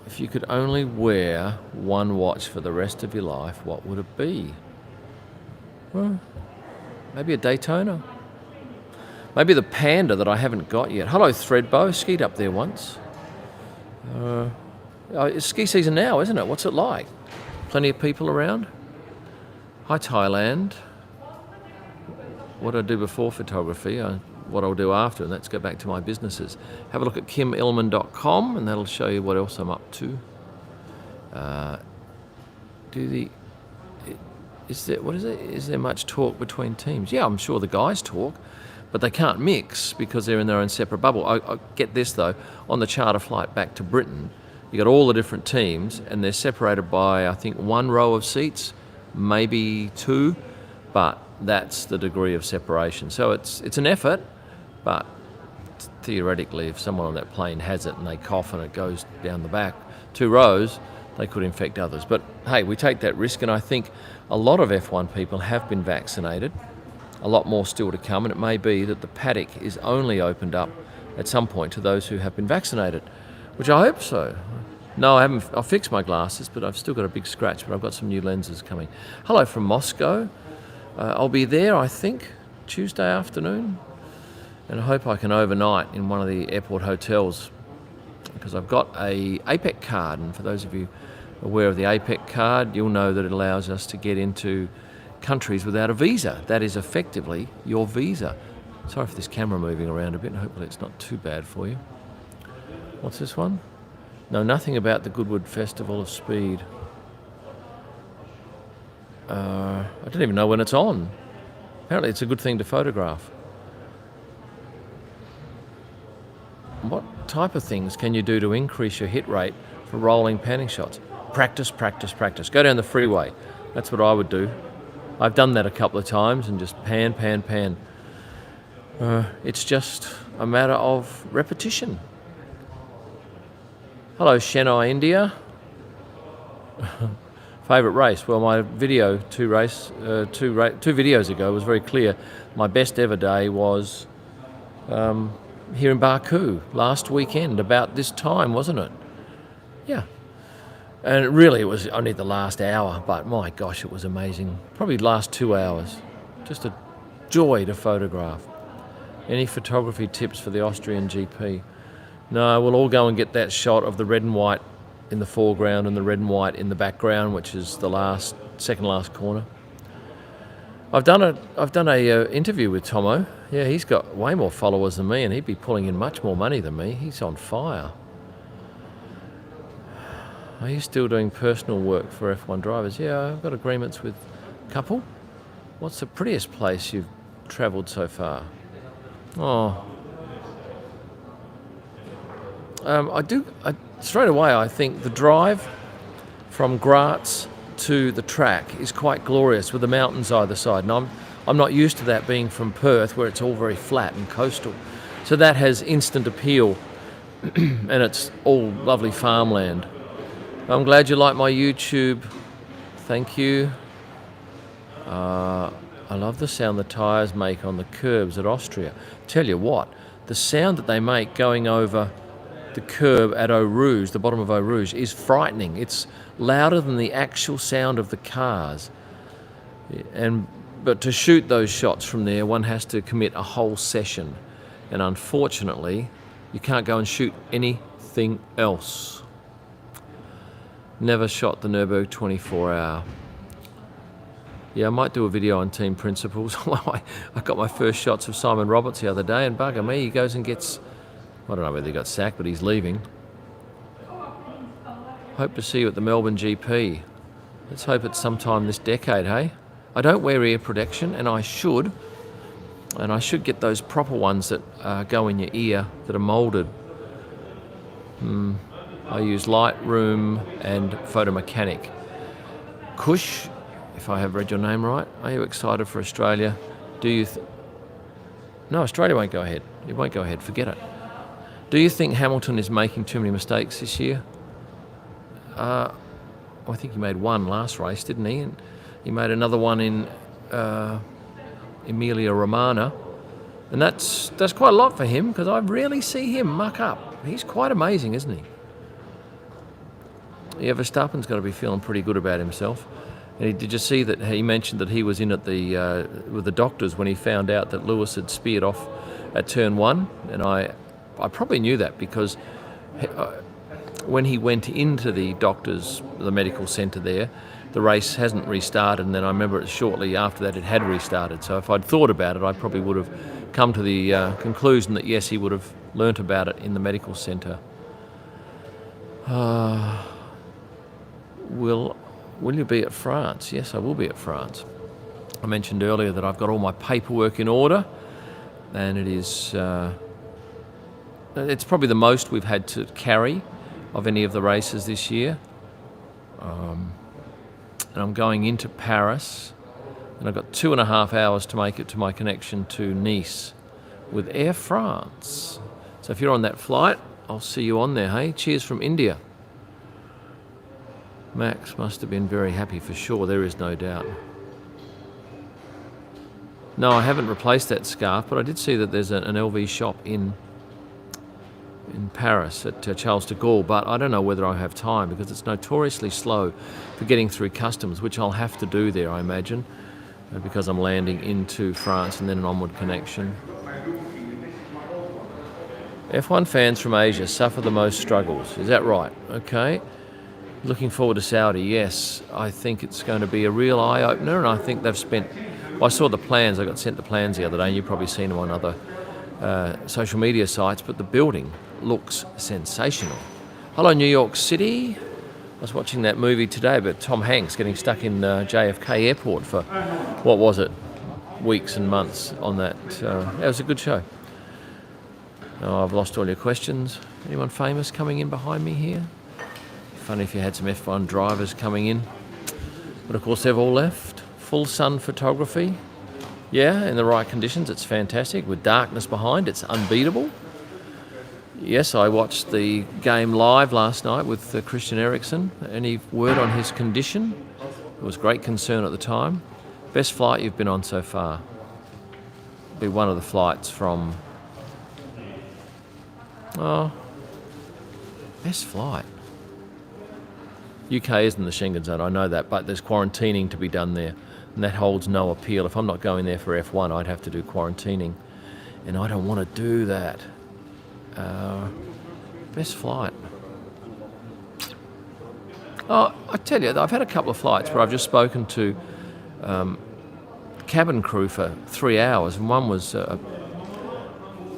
If you could only wear one watch for the rest of your life, what would it be? Well, maybe a Daytona. Maybe the Panda that I haven't got yet. Hello, Threadbow. Skied up there once. It's ski season now, isn't it? What's it like? Plenty of people around? Hi, Thailand. What I do before photography, what I'll do after, and let's go back to my businesses. Have a look at KymIllman.com, and that'll show you what else I'm up to. Is there much talk between teams? Yeah, I'm sure the guys talk, but they can't mix because they're in their own separate bubble. I get this though, on the charter flight back to Britain, you got all the different teams, and they're separated by I think 1 row of seats, maybe 2, but that's the degree of separation. So it's an effort, but theoretically, if someone on that plane has it and they cough and it goes down the back 2 rows, they could infect others. But hey, we take that risk, and I think a lot of F1 people have been vaccinated, a lot more still to come, and it may be that the paddock is only opened up at some point to those who have been vaccinated, which I hope so. No, I haven't. I've fixed my glasses, but I've still got a big scratch, but I've got some new lenses coming. Hello from Moscow. I'll be there, I think, Tuesday afternoon, and I hope I can overnight in one of the airport hotels because I've got a APEC card, and for those of you aware of the APEC card, you'll know that it allows us to get into countries without a visa. That is effectively your visa. Sorry for this camera moving around a bit, and hopefully it's not too bad for you. What's this one? No, nothing about the Goodwood Festival of Speed. I don't even know when it's on. Apparently it's a good thing to photograph. What type of things can you do to increase your hit rate for rolling panning shots? Practice, practice, practice. Go down the freeway. That's what I would do. I've done that a couple of times and just pan, pan, pan. It's just a matter of repetition. Hello, Chennai, India. Favourite race? Well, my video two videos ago was very clear. My best ever day was here in Baku last weekend, about this time, wasn't it? Yeah. And it was only the last hour, but my gosh, it was amazing. Probably the last 2 hours. Just a joy to photograph. Any photography tips for the Austrian GP? No, we'll all go and get that shot of the red and white in the foreground and the red and white in the background, which is the second last corner. I've done a interview with Tomo. Yeah, he's got way more followers than me, and he'd be pulling in much more money than me. He's on fire. Are you still doing personal work for F1 drivers? Yeah, I've got agreements with a couple. What's the prettiest place you've travelled so far? Oh, straight away I think the drive from Graz to the track is quite glorious with the mountains either side. And I'm not used to that being from Perth, where it's all very flat and coastal. So that has instant appeal, and it's all lovely farmland. I'm glad you like my YouTube. Thank you. I love the sound the tyres make on the curbs at Austria. Tell you what, the sound that they make going over the curb at Eau Rouge, the bottom of Eau Rouge, is frightening. It's louder than the actual sound of the cars. But to shoot those shots from there, one has to commit a whole session. And unfortunately, you can't go and shoot anything else. Never shot the Nürburgring 24-hour. Yeah, I might do a video on team principles. I got my first shots of Simon Roberts the other day, and bugger me, he goes and gets, I don't know whether he got sacked, but he's leaving. Hope to see you at the Melbourne GP. Let's hope it's sometime this decade, hey? I don't wear ear protection, and I should get those proper ones that go in your ear that are moulded. I use Lightroom and Photomechanic. Kush, if I have read your name right, are you excited for Australia? Do you... No, Australia won't go ahead. It won't go ahead, forget it. Do you think Hamilton is making too many mistakes this year? I think he made one last race, didn't he? And he made another one in Emilia Romagna. And that's quite a lot for him, because I rarely see him muck up. He's quite amazing, isn't he? Yeah, Verstappen's got to be feeling pretty good about himself. And did you see that he mentioned that he was in at the with the doctors when he found out that Lewis had speared off at turn 1? And I probably knew that, because when he went into the doctors, the medical centre there, the race hasn't restarted, and then I remember shortly after that it had restarted. So if I'd thought about it, I probably would have come to the conclusion that yes, he would have learnt about it in the medical centre. Will you be at France? Yes, I will be at France. I mentioned earlier that I've got all my paperwork in order, and it is it's probably the most we've had to carry of any of the races this year. And I'm going into Paris, and I've got 2.5 hours to make it to my connection to Nice with Air France. So if you're on that flight, I'll see you on there, hey? Cheers from India. Max must have been very happy for sure, there is no doubt. No, I haven't replaced that scarf, but I did see that there's an LV shop in Paris at Charles de Gaulle, but I don't know whether I have time, because it's notoriously slow for getting through customs, which I'll have to do there, I imagine, because I'm landing into France and then an onward connection. F1 fans from Asia suffer the most struggles. Is that right? Okay. Looking forward to Saudi, yes. I think it's going to be a real eye-opener, and I think they've spent... Well, I saw the plans. I got sent the plans the other day, and you've probably seen them on other social media sites, but the building looks sensational. Hello, New York City. I was watching that movie today about Tom Hanks getting stuck in JFK Airport for, what was it, weeks and months on that. It was a good show. Oh, I've lost all your questions. Anyone famous coming in behind me here? Funny if you had some F1 drivers coming in. But of course they've all left. Full sun photography. Yeah, in the right conditions, it's fantastic. With darkness behind, it's unbeatable. Yes, I watched the game live last night with Christian Eriksen. Any word on his condition? It was great concern at the time. Best flight you've been on so far? Be one of the flights from... Oh, best flight. UK isn't the Schengen zone, I know that, but there's quarantining to be done there, and that holds no appeal. If I'm not going there for F1, I'd have to do quarantining, and I don't want to do that. Best flight. Oh, I tell you, I've had a couple of flights where I've just spoken to cabin crew for 3 hours, and one was...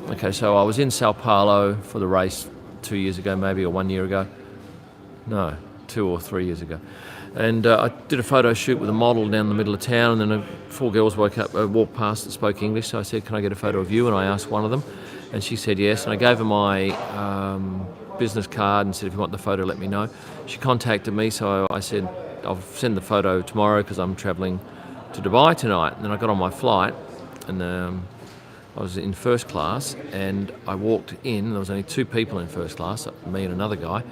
Okay, so I was in Sao Paulo for the race 2 years ago, maybe, or 1 year ago. No, 2 or 3 years ago. And I did a photo shoot with a model down the middle of town, and then 4 girls walked past that spoke English, so I said, can I get a photo of you? And I asked one of them, and she said yes, and I gave her my business card and said, if you want the photo, let me know. She contacted me, so I said, I'll send the photo tomorrow because I'm travelling to Dubai tonight. And then I got on my flight, and I was in first class, and I walked in. There was only 2 people in first class, me and another guy.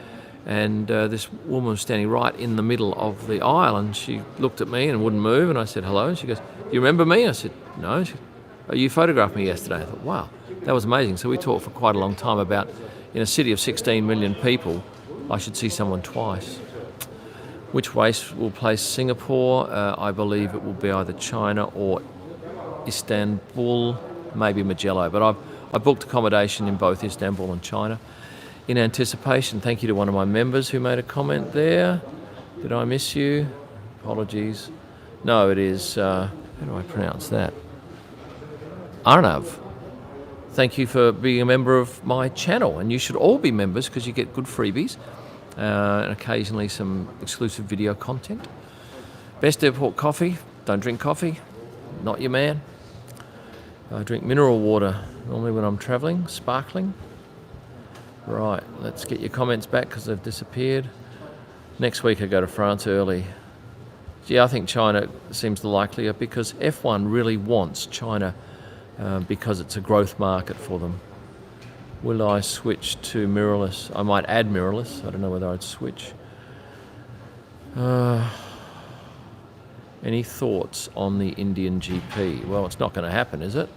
And this woman was standing right in the middle of the aisle, and she looked at me and wouldn't move, and I said hello, and she goes, "Do you remember me?" I said, "No." She, "Oh, you photographed me yesterday." I thought, wow, that was amazing. So we talked for quite a long time about, in a city of 16 million people, I should see someone twice. Which race will place Singapore? I believe it will be either China or Istanbul, maybe Magello, but I booked accommodation in both Istanbul and China. In anticipation, thank you to one of my members who made a comment there. Did I miss you? Apologies. No, it is, how do I pronounce that? Arnav. Thank you for being a member of my channel, and you should all be members because you get good freebies and occasionally some exclusive video content. Best airport coffee. Don't drink coffee. Not your man. I drink mineral water normally when I'm travelling, sparkling. Right, let's get your comments back because they've disappeared. Next week I go to France early. Yeah, I think China seems the likelier because F1 really wants China because it's a growth market for them. Will I switch to mirrorless? I might add mirrorless. I don't know whether I'd switch. Any thoughts on the Indian GP? Well, it's not going to happen, is it?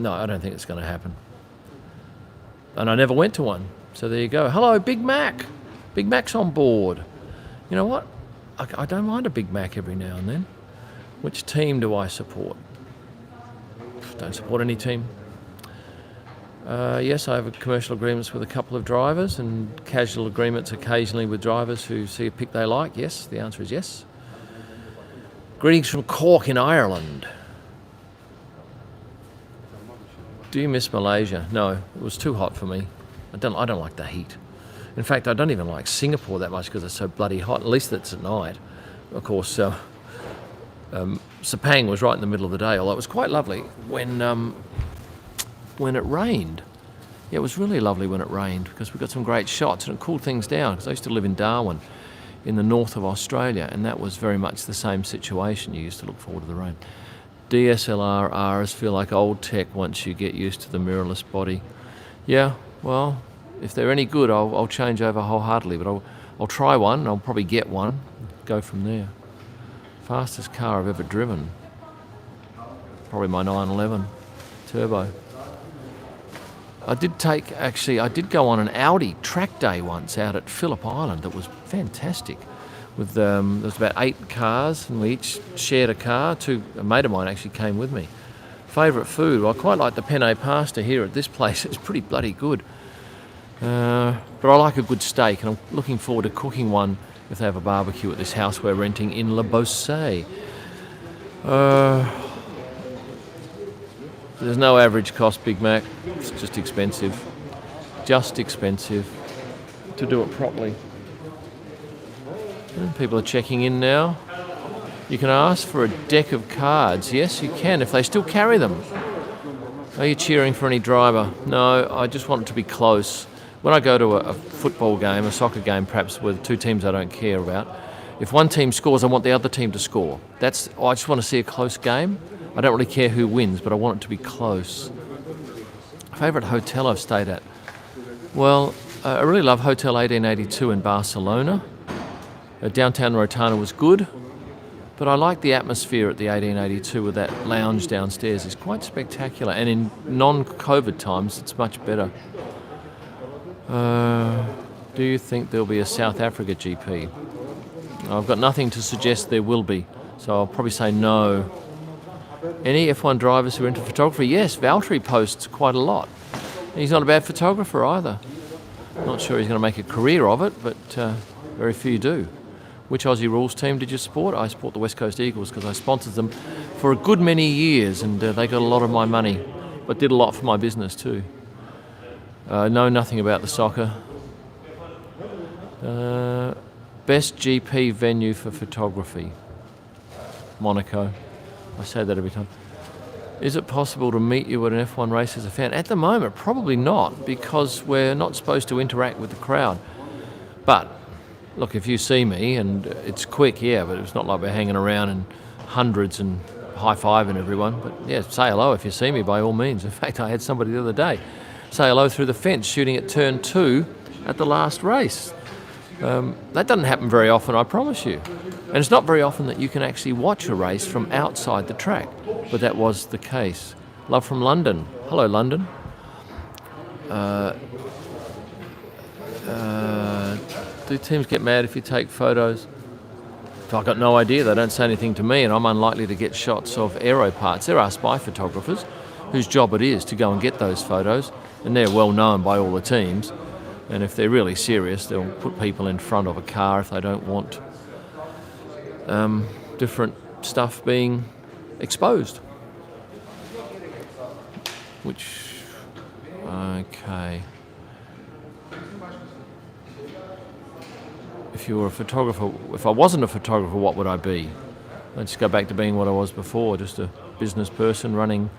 No, I don't think it's going to happen. And I never went to one. So there you go. Hello, Big Mac. Big Mac's on board. You know what? I don't mind a Big Mac every now and then. Which team do I support? Don't support any team. Yes, I have commercial agreements with a couple of drivers and casual agreements occasionally with drivers who see a pic they like. Yes, the answer is yes. Greetings from Cork in Ireland. Do you miss Malaysia? No, it was too hot for me. I don't like the heat. In fact, I don't even like Singapore that much because it's so bloody hot. At least it's at night. Of course, Sepang was right in the middle of the day, although it was quite lovely when it rained. Yeah, it was really lovely when it rained because we got some great shots and it cooled things down because I used to live in Darwin in the north of Australia, and that was very much the same situation. You used to look forward to the rain. DSLRs feel like old tech once you get used to the mirrorless body. Yeah, well, if they're any good, I'll change over wholeheartedly, but I'll try one, and I'll probably get one, go from there. Fastest car I've ever driven? Probably my 911 Turbo. I did go on an Audi track day once out at Phillip Island. That was fantastic. There was about 8 cars, and we each shared a car. A mate of mine actually came with me. Favourite food? Well, I quite like the penne pasta here at this place. It's pretty bloody good. But I like a good steak, and I'm looking forward to cooking one if they have a barbecue at this house we're renting in Le Beausset. There's no average cost Big Mac. It's just expensive. Just expensive to do it properly. People are checking in now. You can ask for a deck of cards. Yes, you can, if they still carry them. Are you cheering for any driver? No, I just want it to be close. When I go to a football game, a soccer game perhaps, with 2 teams I don't care about, if one team scores, I want the other team to score. I just want to see a close game. I don't really care who wins, but I want it to be close. Favourite hotel I've stayed at? Well, I really love Hotel 1882 in Barcelona. Downtown Rotana was good, but I like the atmosphere at the 1882 with that lounge downstairs. It's quite spectacular, and in non-COVID times it's much better. Do you think there'll be a South Africa GP? I've got nothing to suggest there will be, so I'll probably say no. Any F1 drivers who are into photography? Yes, Valtteri posts quite a lot. He's not a bad photographer either. Not sure he's going to make a career of it, but very few do. Which Aussie Rules team did you support? I support the West Coast Eagles because I sponsored them for a good many years, and they got a lot of my money, but did a lot for my business too. Know nothing about the soccer. Best GP venue for photography? Monaco. I say that every time. Is it possible to meet you at an F1 race as a fan? At the moment, probably not, because we're not supposed to interact with the crowd. But look, if you see me, and it's quick, yeah, but it's not like we're hanging around in hundreds and high-fiving everyone. But yeah, say hello if you see me, by all means. In fact, I had somebody the other day say hello through the fence shooting at turn 2 at the last race. That doesn't happen very often, I promise you. And it's not very often that you can actually watch a race from outside the track, but that was the case. Love from London. Hello, London. Do teams get mad if you take photos? I've got no idea. They don't say anything to me, and I'm unlikely to get shots of aero parts. There are spy photographers whose job it is to go and get those photos, and they're well known by all the teams. And if they're really serious, they'll put people in front of a car if they don't want different stuff being exposed. Okay. If you were a photographer, if I wasn't a photographer, what would I be? I'd just go back to being what I was before, just a business person running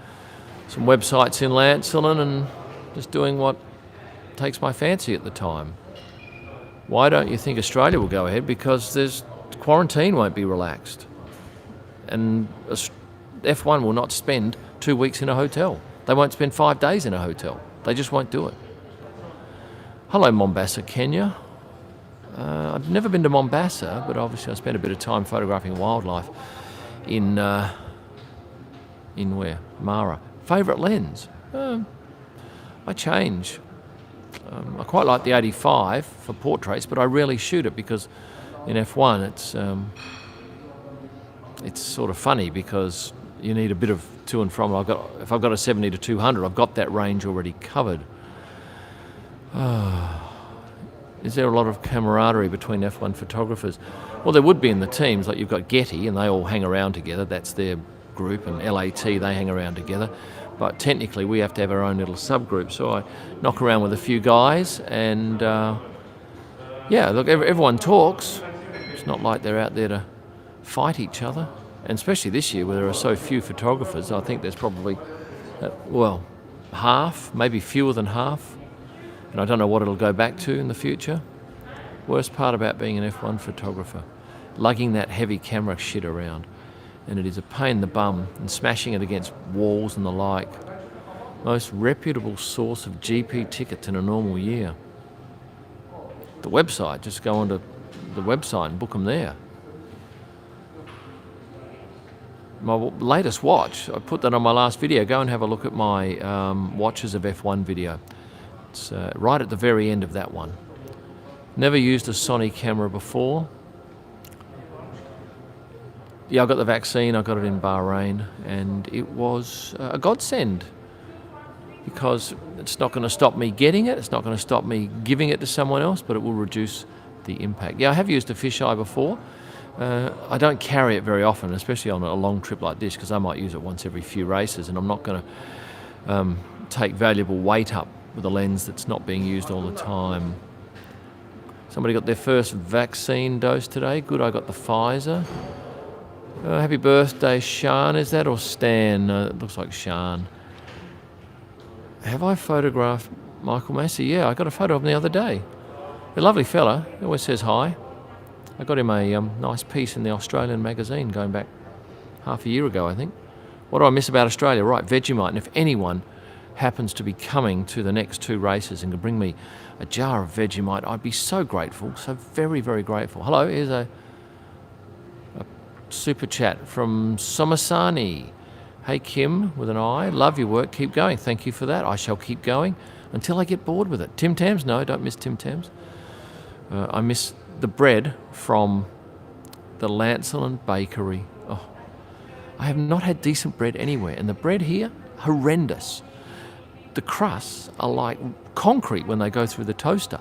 some websites in Lansing and just doing what takes my fancy at the time. Why don't you think Australia will go ahead? Because quarantine won't be relaxed, and F1 will not spend 2 weeks in a hotel. They won't spend 5 days in a hotel. They just won't do it. Hello, Mombasa, Kenya. I've never been to Mombasa, but obviously I spent a bit of time photographing wildlife in where? Mara. Favourite lens? I change. I quite like the 85 for portraits, but I rarely shoot it because in F1 it's sort of funny because you need a bit of to and from. If I've got a 70 to 200, I've got that range already covered. Is there a lot of camaraderie between F1 photographers? Well, there would be in the teams. Like you've got Getty, and they all hang around together. That's their group, and LAT, they hang around together. But technically, we have to have our own little subgroup. So I knock around with a few guys, and yeah, look, everyone talks. It's not like they're out there to fight each other. And especially this year, where there are so few photographers, I think there's probably, half, maybe fewer than half. And I don't know what it'll go back to in the future. Worst part about being an F1 photographer, lugging that heavy camera shit around. And it is a pain in the bum, and smashing it against walls and the like. Most reputable source of GP tickets in a normal year. The website, just go onto the website and book them there. My latest watch, I put that on my last video. Go and have a look at my Watches of F1 video. It's right at the very end of that one. Never used a Sony camera before. Yeah, I got the vaccine. I got it in Bahrain, and it was a godsend because it's not going to stop me getting it. It's not going to stop me giving it to someone else, but it will reduce the impact. Yeah, I have used a fisheye before. I don't carry it very often, especially on a long trip like this, because I might use it once every few races, and I'm not going to take valuable weight up with a lens that's not being used all the time. Somebody got their first vaccine dose today. Good, I got the Pfizer. Happy birthday, Sean. Is that or Stan? It looks like Sean. Have I photographed Michael Massey? Yeah, I got a photo of him the other day. A lovely fella. He always says hi. I got him a nice piece in the Australian magazine going back half a year ago, I think. What do I miss about Australia? Right, Vegemite. And if anyone happens to be coming to the next 2 races and can bring me a jar of Vegemite, I'd be so grateful, so very, very grateful. Hello, here's a super chat from Somasani. Hey Kym, with an I, love your work, keep going. Thank you for that. I shall keep going until I get bored with it. Tim Tams? No, don't miss Tim Tams. I miss the bread from the Lansing bakery. Oh, I have not had decent bread anywhere, and the bread here, horrendous. The crusts are like concrete when they go through the toaster.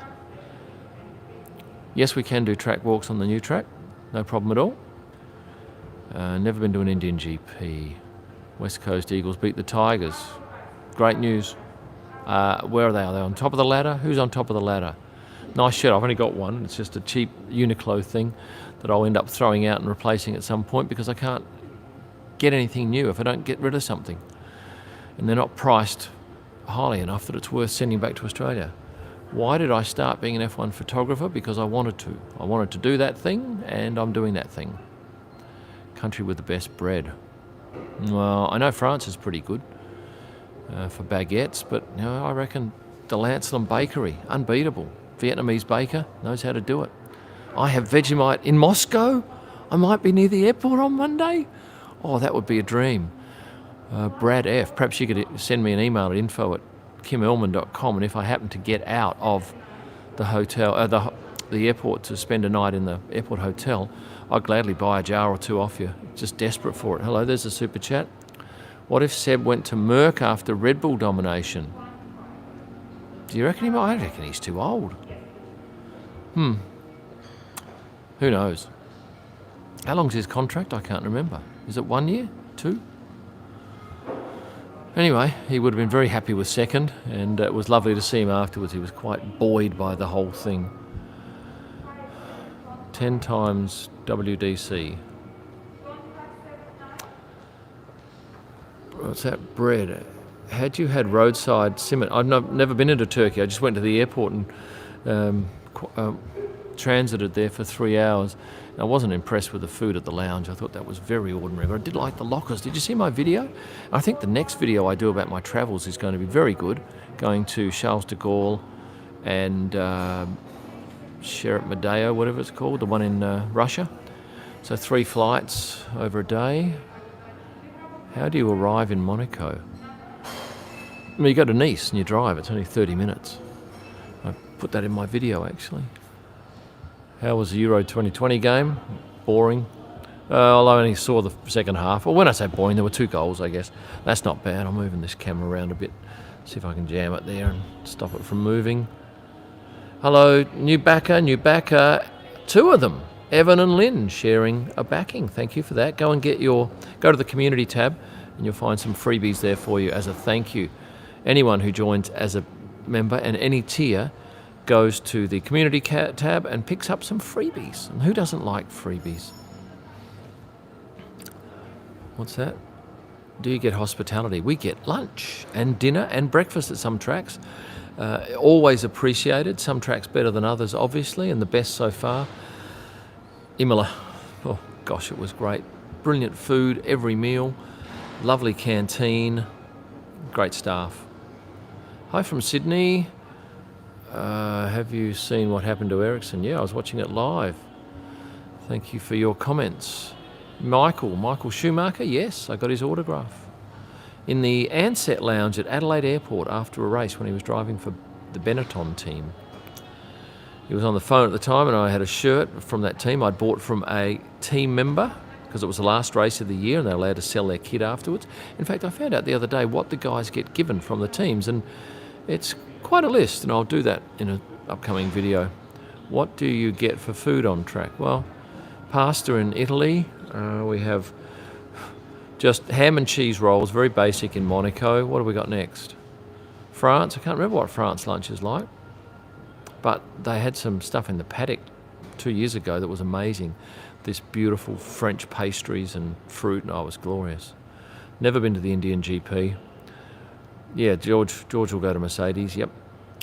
Yes, we can do track walks on the new track, no problem at all. Never been to an Indian GP. West Coast Eagles beat the Tigers. Great news. Where are they? Are they on top of the ladder? Who's on top of the ladder? Nice shirt. I've only got one. It's just a cheap Uniqlo thing that I'll end up throwing out and replacing at some point because I can't get anything new if I don't get rid of something. And they're not priced highly enough that it's worth sending back to Australia. Why did I start being an F1 photographer? Because I wanted to. I wanted to do that thing, and I'm doing that thing. Country with the best bread. Well, I know France is pretty good for baguettes, but I reckon the Lancelin Bakery, unbeatable. Vietnamese baker, knows how to do it. I have Vegemite in Moscow. I might be near the airport on Monday. Oh, that would be a dream. Brad F., perhaps you could send me an email at info@kymillman.com, and if I happen to get out of the hotel, the airport to spend a night in the airport hotel, I'd gladly buy a jar or two off you. Just desperate for it. Hello, there's a super chat. What if Seb went to Merck after Red Bull domination? Do you reckon he might? I reckon he's too old. Who knows? How long's his contract? I can't remember. Is it 1 year? 2? Anyway, he would have been very happy with second, and it was lovely to see him afterwards. He was quite buoyed by the whole thing. 10 times WDC. What's that? Bread. Had you had roadside simmet? I've never been into Turkey. I just went to the airport and transited there for 3 hours. I wasn't impressed with the food at the lounge. I thought that was very ordinary, but I did like the lockers. Did you see my video? I think the next video I do about my travels is going to be very good. Going to Charles de Gaulle and Sheremetyevo, whatever it's called, the one in Russia. So 3 flights over a day. How do you arrive in Monaco? Well, you go to Nice and you drive. It's only 30 minutes. I put that in my video, actually. How was the Euro 2020 game? Boring. Well, I only saw the second half. Well, when I say boring, there were 2 goals, I guess. That's not bad. I'm moving this camera around a bit. See if I can jam it there and stop it from moving. Hello, new backer. 2 of them, Evan and Lynn, sharing a backing. Thank you for that. Go to the community tab and you'll find some freebies there for you as a thank you. Anyone who joins as a member and any tier goes to the community tab and picks up some freebies. And who doesn't like freebies? What's that? Do you get hospitality? We get lunch and dinner and breakfast at some tracks. Always appreciated. Some tracks better than others, obviously, and the best so far. Imola. Oh, gosh, it was great. Brilliant food, every meal. Lovely canteen. Great staff. Hi from Sydney. Have you seen what happened to Ericsson? Yeah, I was watching it live. Thank you for your comments. Michael Schumacher, yes, I got his autograph. In the Ansett Lounge at Adelaide Airport after a race when he was driving for the Benetton team. He was on the phone at the time and I had a shirt from that team I'd bought from a team member because it was the last race of the year and they're allowed to sell their kit afterwards. In fact, I found out the other day what the guys get given from the teams, and it's quite a list, and I'll do that in an upcoming video. What do you get for food on track? Well, pasta in Italy. We have just ham and cheese rolls, very basic in Monaco. What have we got next? France. I can't remember what France lunch is like, but they had some stuff in the paddock 2 years ago that was amazing. This beautiful French pastries and fruit, and it was glorious. Never been to the Indian GP. Yeah, George will go to Mercedes, yep.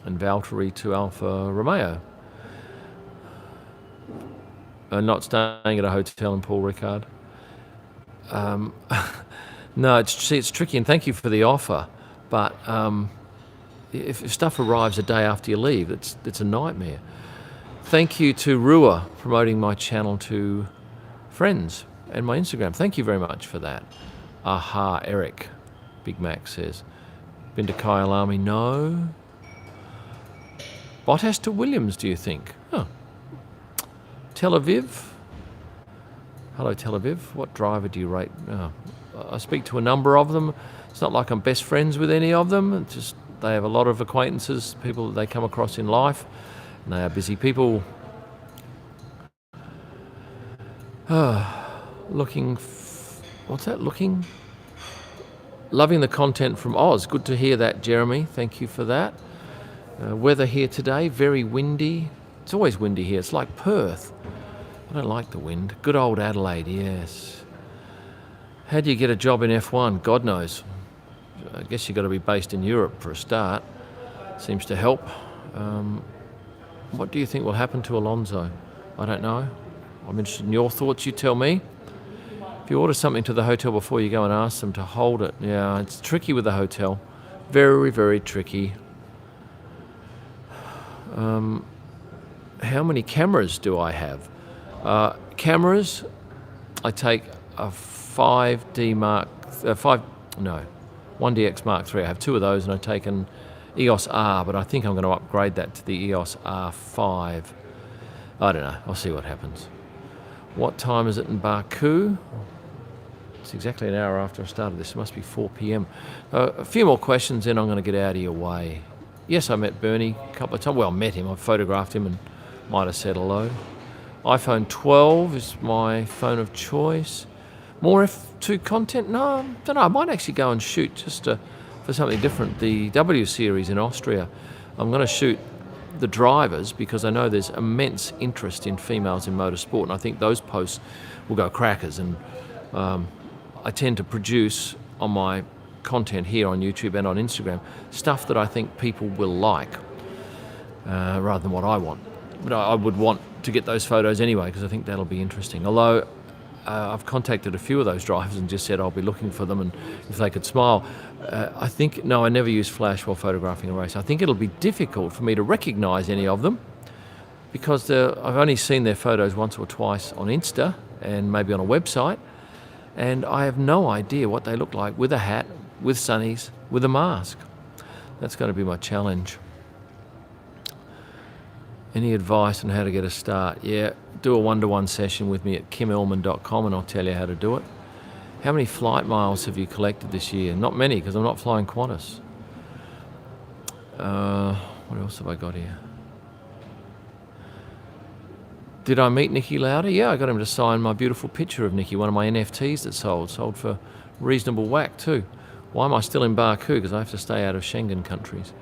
And Valtteri to Alfa Romeo. Not staying at a hotel in Paul Ricard. No, it's tricky, and thank you for the offer. But if stuff arrives a day after you leave, it's a nightmare. Thank you to Rua promoting my channel to friends and my Instagram. Thank you very much for that. Aha, Eric, Big Mac says. Been to Kyalami? No. Bottas to Williams, do you think? Oh. Tel Aviv? Hello, Tel Aviv. What driver do you rate? Oh. I speak to a number of them. It's not like I'm best friends with any of them. It's just they have a lot of acquaintances, people that they come across in life, and they are busy people. Loving the content from Oz. Good to hear that, Jeremy. Thank you for that. Weather here today, very windy. It's always windy here. It's like Perth. I don't like the wind. Good old Adelaide, yes. How do you get a job in F1? God knows. I guess you've got to be based in Europe for a start. Seems to help. What do you think will happen to Alonso? I don't know. I'm interested in your thoughts. You tell me. If you order something to the hotel before you go and ask them to hold it, yeah, it's tricky with the hotel. Very, very tricky. How many cameras do I have? Cameras, I take a 1DX Mark III. I have two of those, and I take an EOS R, but I think I'm going to upgrade that to the EOS R5. I don't know. I'll see what happens. What time is it in Baku? It's exactly an hour after I started this. It must be 4 p.m. A few more questions, then I'm going to get out of your way. Yes, I met Bernie a couple of times. Well, I met him. I photographed him and might have said hello. iPhone 12 is my phone of choice. More F2 content? No, I don't know. I might actually go and shoot just for something different. The W series in Austria. I'm going to shoot the drivers because I know there's immense interest in females in motorsport, and I think those posts will go crackers. And I tend to produce on my content here on YouTube and on Instagram stuff that I think people will like rather than what I want. But I would want to get those photos anyway because I think that'll be interesting. Although I've contacted a few of those drivers and just said I'll be looking for them and if they could smile. I never use flash while photographing a race. I think it'll be difficult for me to recognise any of them because I've only seen their photos once or twice on Insta and maybe on a website, and I have no idea what they look like with a hat, with sunnies, with a mask. That's going to be my challenge. Any advice on how to get a start? Yeah, do a one-to-one session with me at KymIllman.com and I'll tell you how to do it. How many flight miles have you collected this year? Not many because I'm not flying Qantas. What else have I got here? Did I meet Nicky Lauda? Yeah, I got him to sign my beautiful picture of Nicky, one of my NFTs that sold for reasonable whack too. Why am I still in Baku? Because I have to stay out of Schengen countries.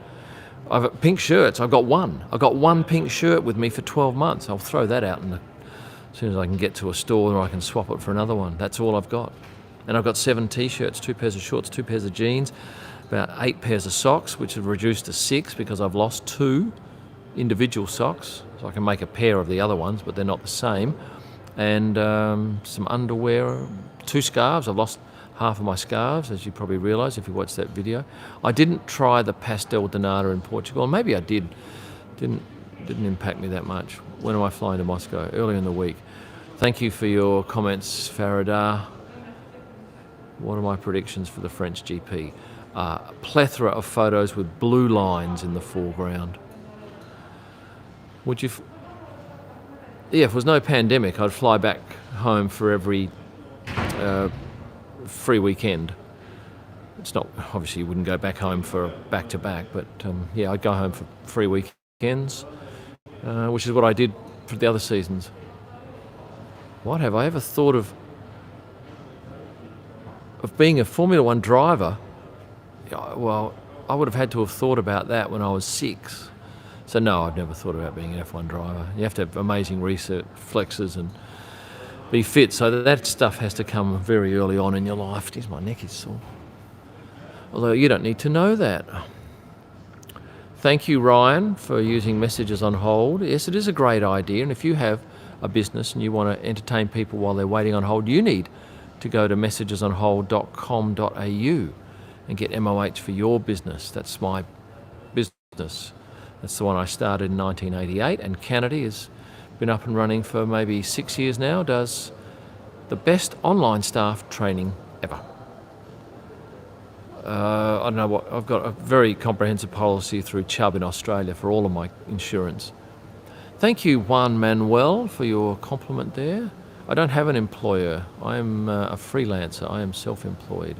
I've got pink shirts. I've got one pink shirt with me for 12 months. I'll throw that out as soon as I can get to a store or I can swap it for another one. That's all I've got. And I've got 7 t-shirts, 2 pairs of shorts, 2 pairs of jeans, about 8 pairs of socks, which have reduced to 6 because I've lost 2 individual socks. So I can make a pair of the other ones, but they're not the same. And some underwear, 2 scarves. I've lost half of my scarves, as you probably realise if you watched that video. I didn't try the pastel de nata in Portugal. Maybe I did. Didn't impact me that much. When am I flying to Moscow? Early in the week. Thank you for your comments, Farada. What are my predictions for the French GP? A plethora of photos with blue lines in the foreground. Would you... if it was no pandemic, I'd fly back home for every free weekend. It's not, obviously you wouldn't go back home for back-to-back, but I'd go home for free weekends, which is what I did for the other seasons. What have I ever thought of being a Formula One driver? Well, I would have had to have thought about that when I was 6. So no, I've never thought about being an F1 driver. You have to have amazing reflexes and be fit, so that stuff has to come very early on in your life. Geez, my neck is sore. Although you don't need to know that. Thank you, Ryan, for using messages on hold. Yes, it is a great idea, and if you have a business and you want to entertain people while they're waiting on hold, you need to go to messagesonhold.com.au and get MOH for your business. That's my business. That's the one I started in 1988, and Kennedy has been up and running for maybe 6 years now, does the best online staff training ever. I don't know what, I've got a very comprehensive policy through Chubb in Australia for all of my insurance. Thank you, Juan Manuel, for your compliment there. I don't have an employer. I am a freelancer. I am self-employed.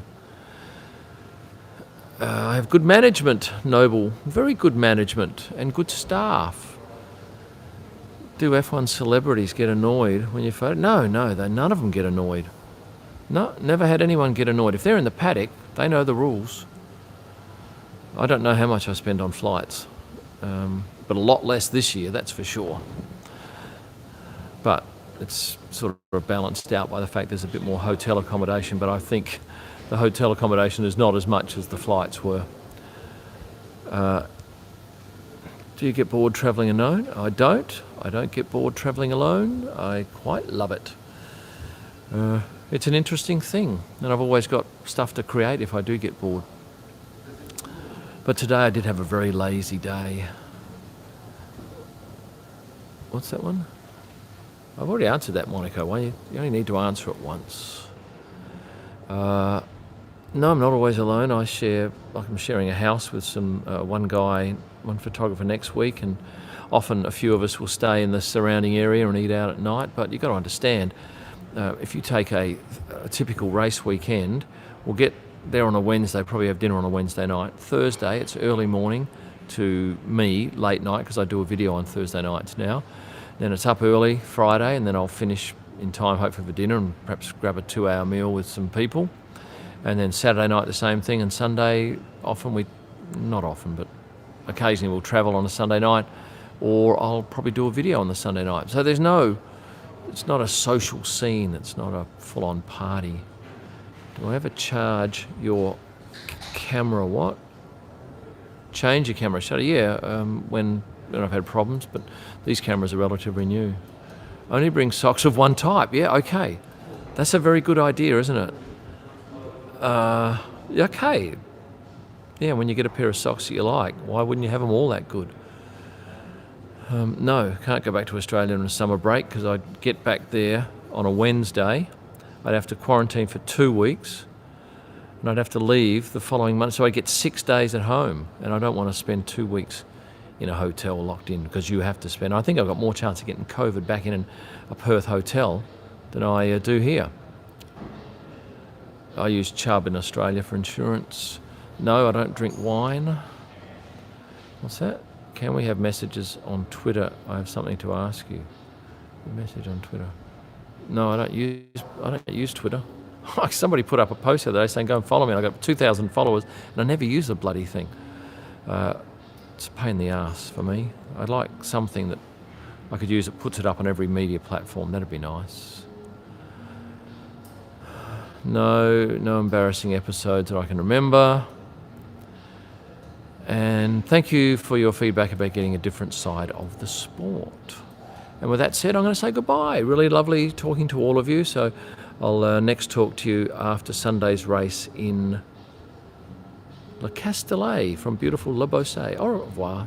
I have good management, Noble. Very good management and good staff. Do F1 celebrities get annoyed when you photo? No, none of them get annoyed. No, never had anyone get annoyed. If they're in the paddock, they know the rules. I don't know how much I spend on flights, but a lot less this year, that's for sure. But it's sort of balanced out by the fact there's a bit more hotel accommodation, but I think the hotel accommodation is not as much as the flights were. Do you get bored travelling alone? I don't. I don't get bored travelling alone. I quite love it. It's an interesting thing, and I've always got stuff to create if I do get bored. But today I did have a very lazy day. What's that one? I've already answered that, Monica. Why you only need to answer it once. No, I'm not always alone. I'm sharing a house with some one guy, one photographer next week, and often a few of us will stay in the surrounding area and eat out at night. But you've got to understand, if you take a typical race weekend, we'll get there on a Wednesday, probably have dinner on a Wednesday night. Thursday, it's early morning to me, late night, because I do a video on Thursday nights now. Then it's up early Friday, and then I'll finish in time, hopefully for dinner, and perhaps grab a 2-hour meal with some people. And then Saturday night the same thing, and Sunday not often, but occasionally we'll travel on a Sunday night, or I'll probably do a video on the Sunday night. So it's not a social scene, it's not a full-on party. Do I ever charge your camera? What? Change your camera shutter? Yeah, when I've had problems, but these cameras are relatively new. Only bring socks of one type. Yeah, okay. That's a very good idea, isn't it? Okay. Yeah, when you get a pair of socks that you like, why wouldn't you have them all that good? No, can't go back to Australia on a summer break because I'd get back there on a Wednesday. I'd have to quarantine for 2 weeks, and I'd have to leave the following month. So I get 6 days at home, and I don't want to spend 2 weeks in a hotel locked in, because you have to spend. I think I've got more chance of getting COVID back in a Perth hotel than I do here. I use Chubb in Australia for insurance. No, I don't drink wine. What's that? Can we have messages on Twitter? I have something to ask you. A message on Twitter. No, I don't use Twitter. Somebody put up a post the other day saying go and follow me, and I got 2,000 followers, and I never use the bloody thing. It's a pain in the ass for me. I'd like something that I could use that puts it up on every media platform. That'd be nice. No embarrassing episodes that I can remember. And thank you for your feedback about getting a different side of the sport. And with that said, I'm going to say goodbye. Really lovely talking to all of you. So I'll next talk to you after Sunday's race in Le Castellet from beautiful Le Beausset. Au revoir.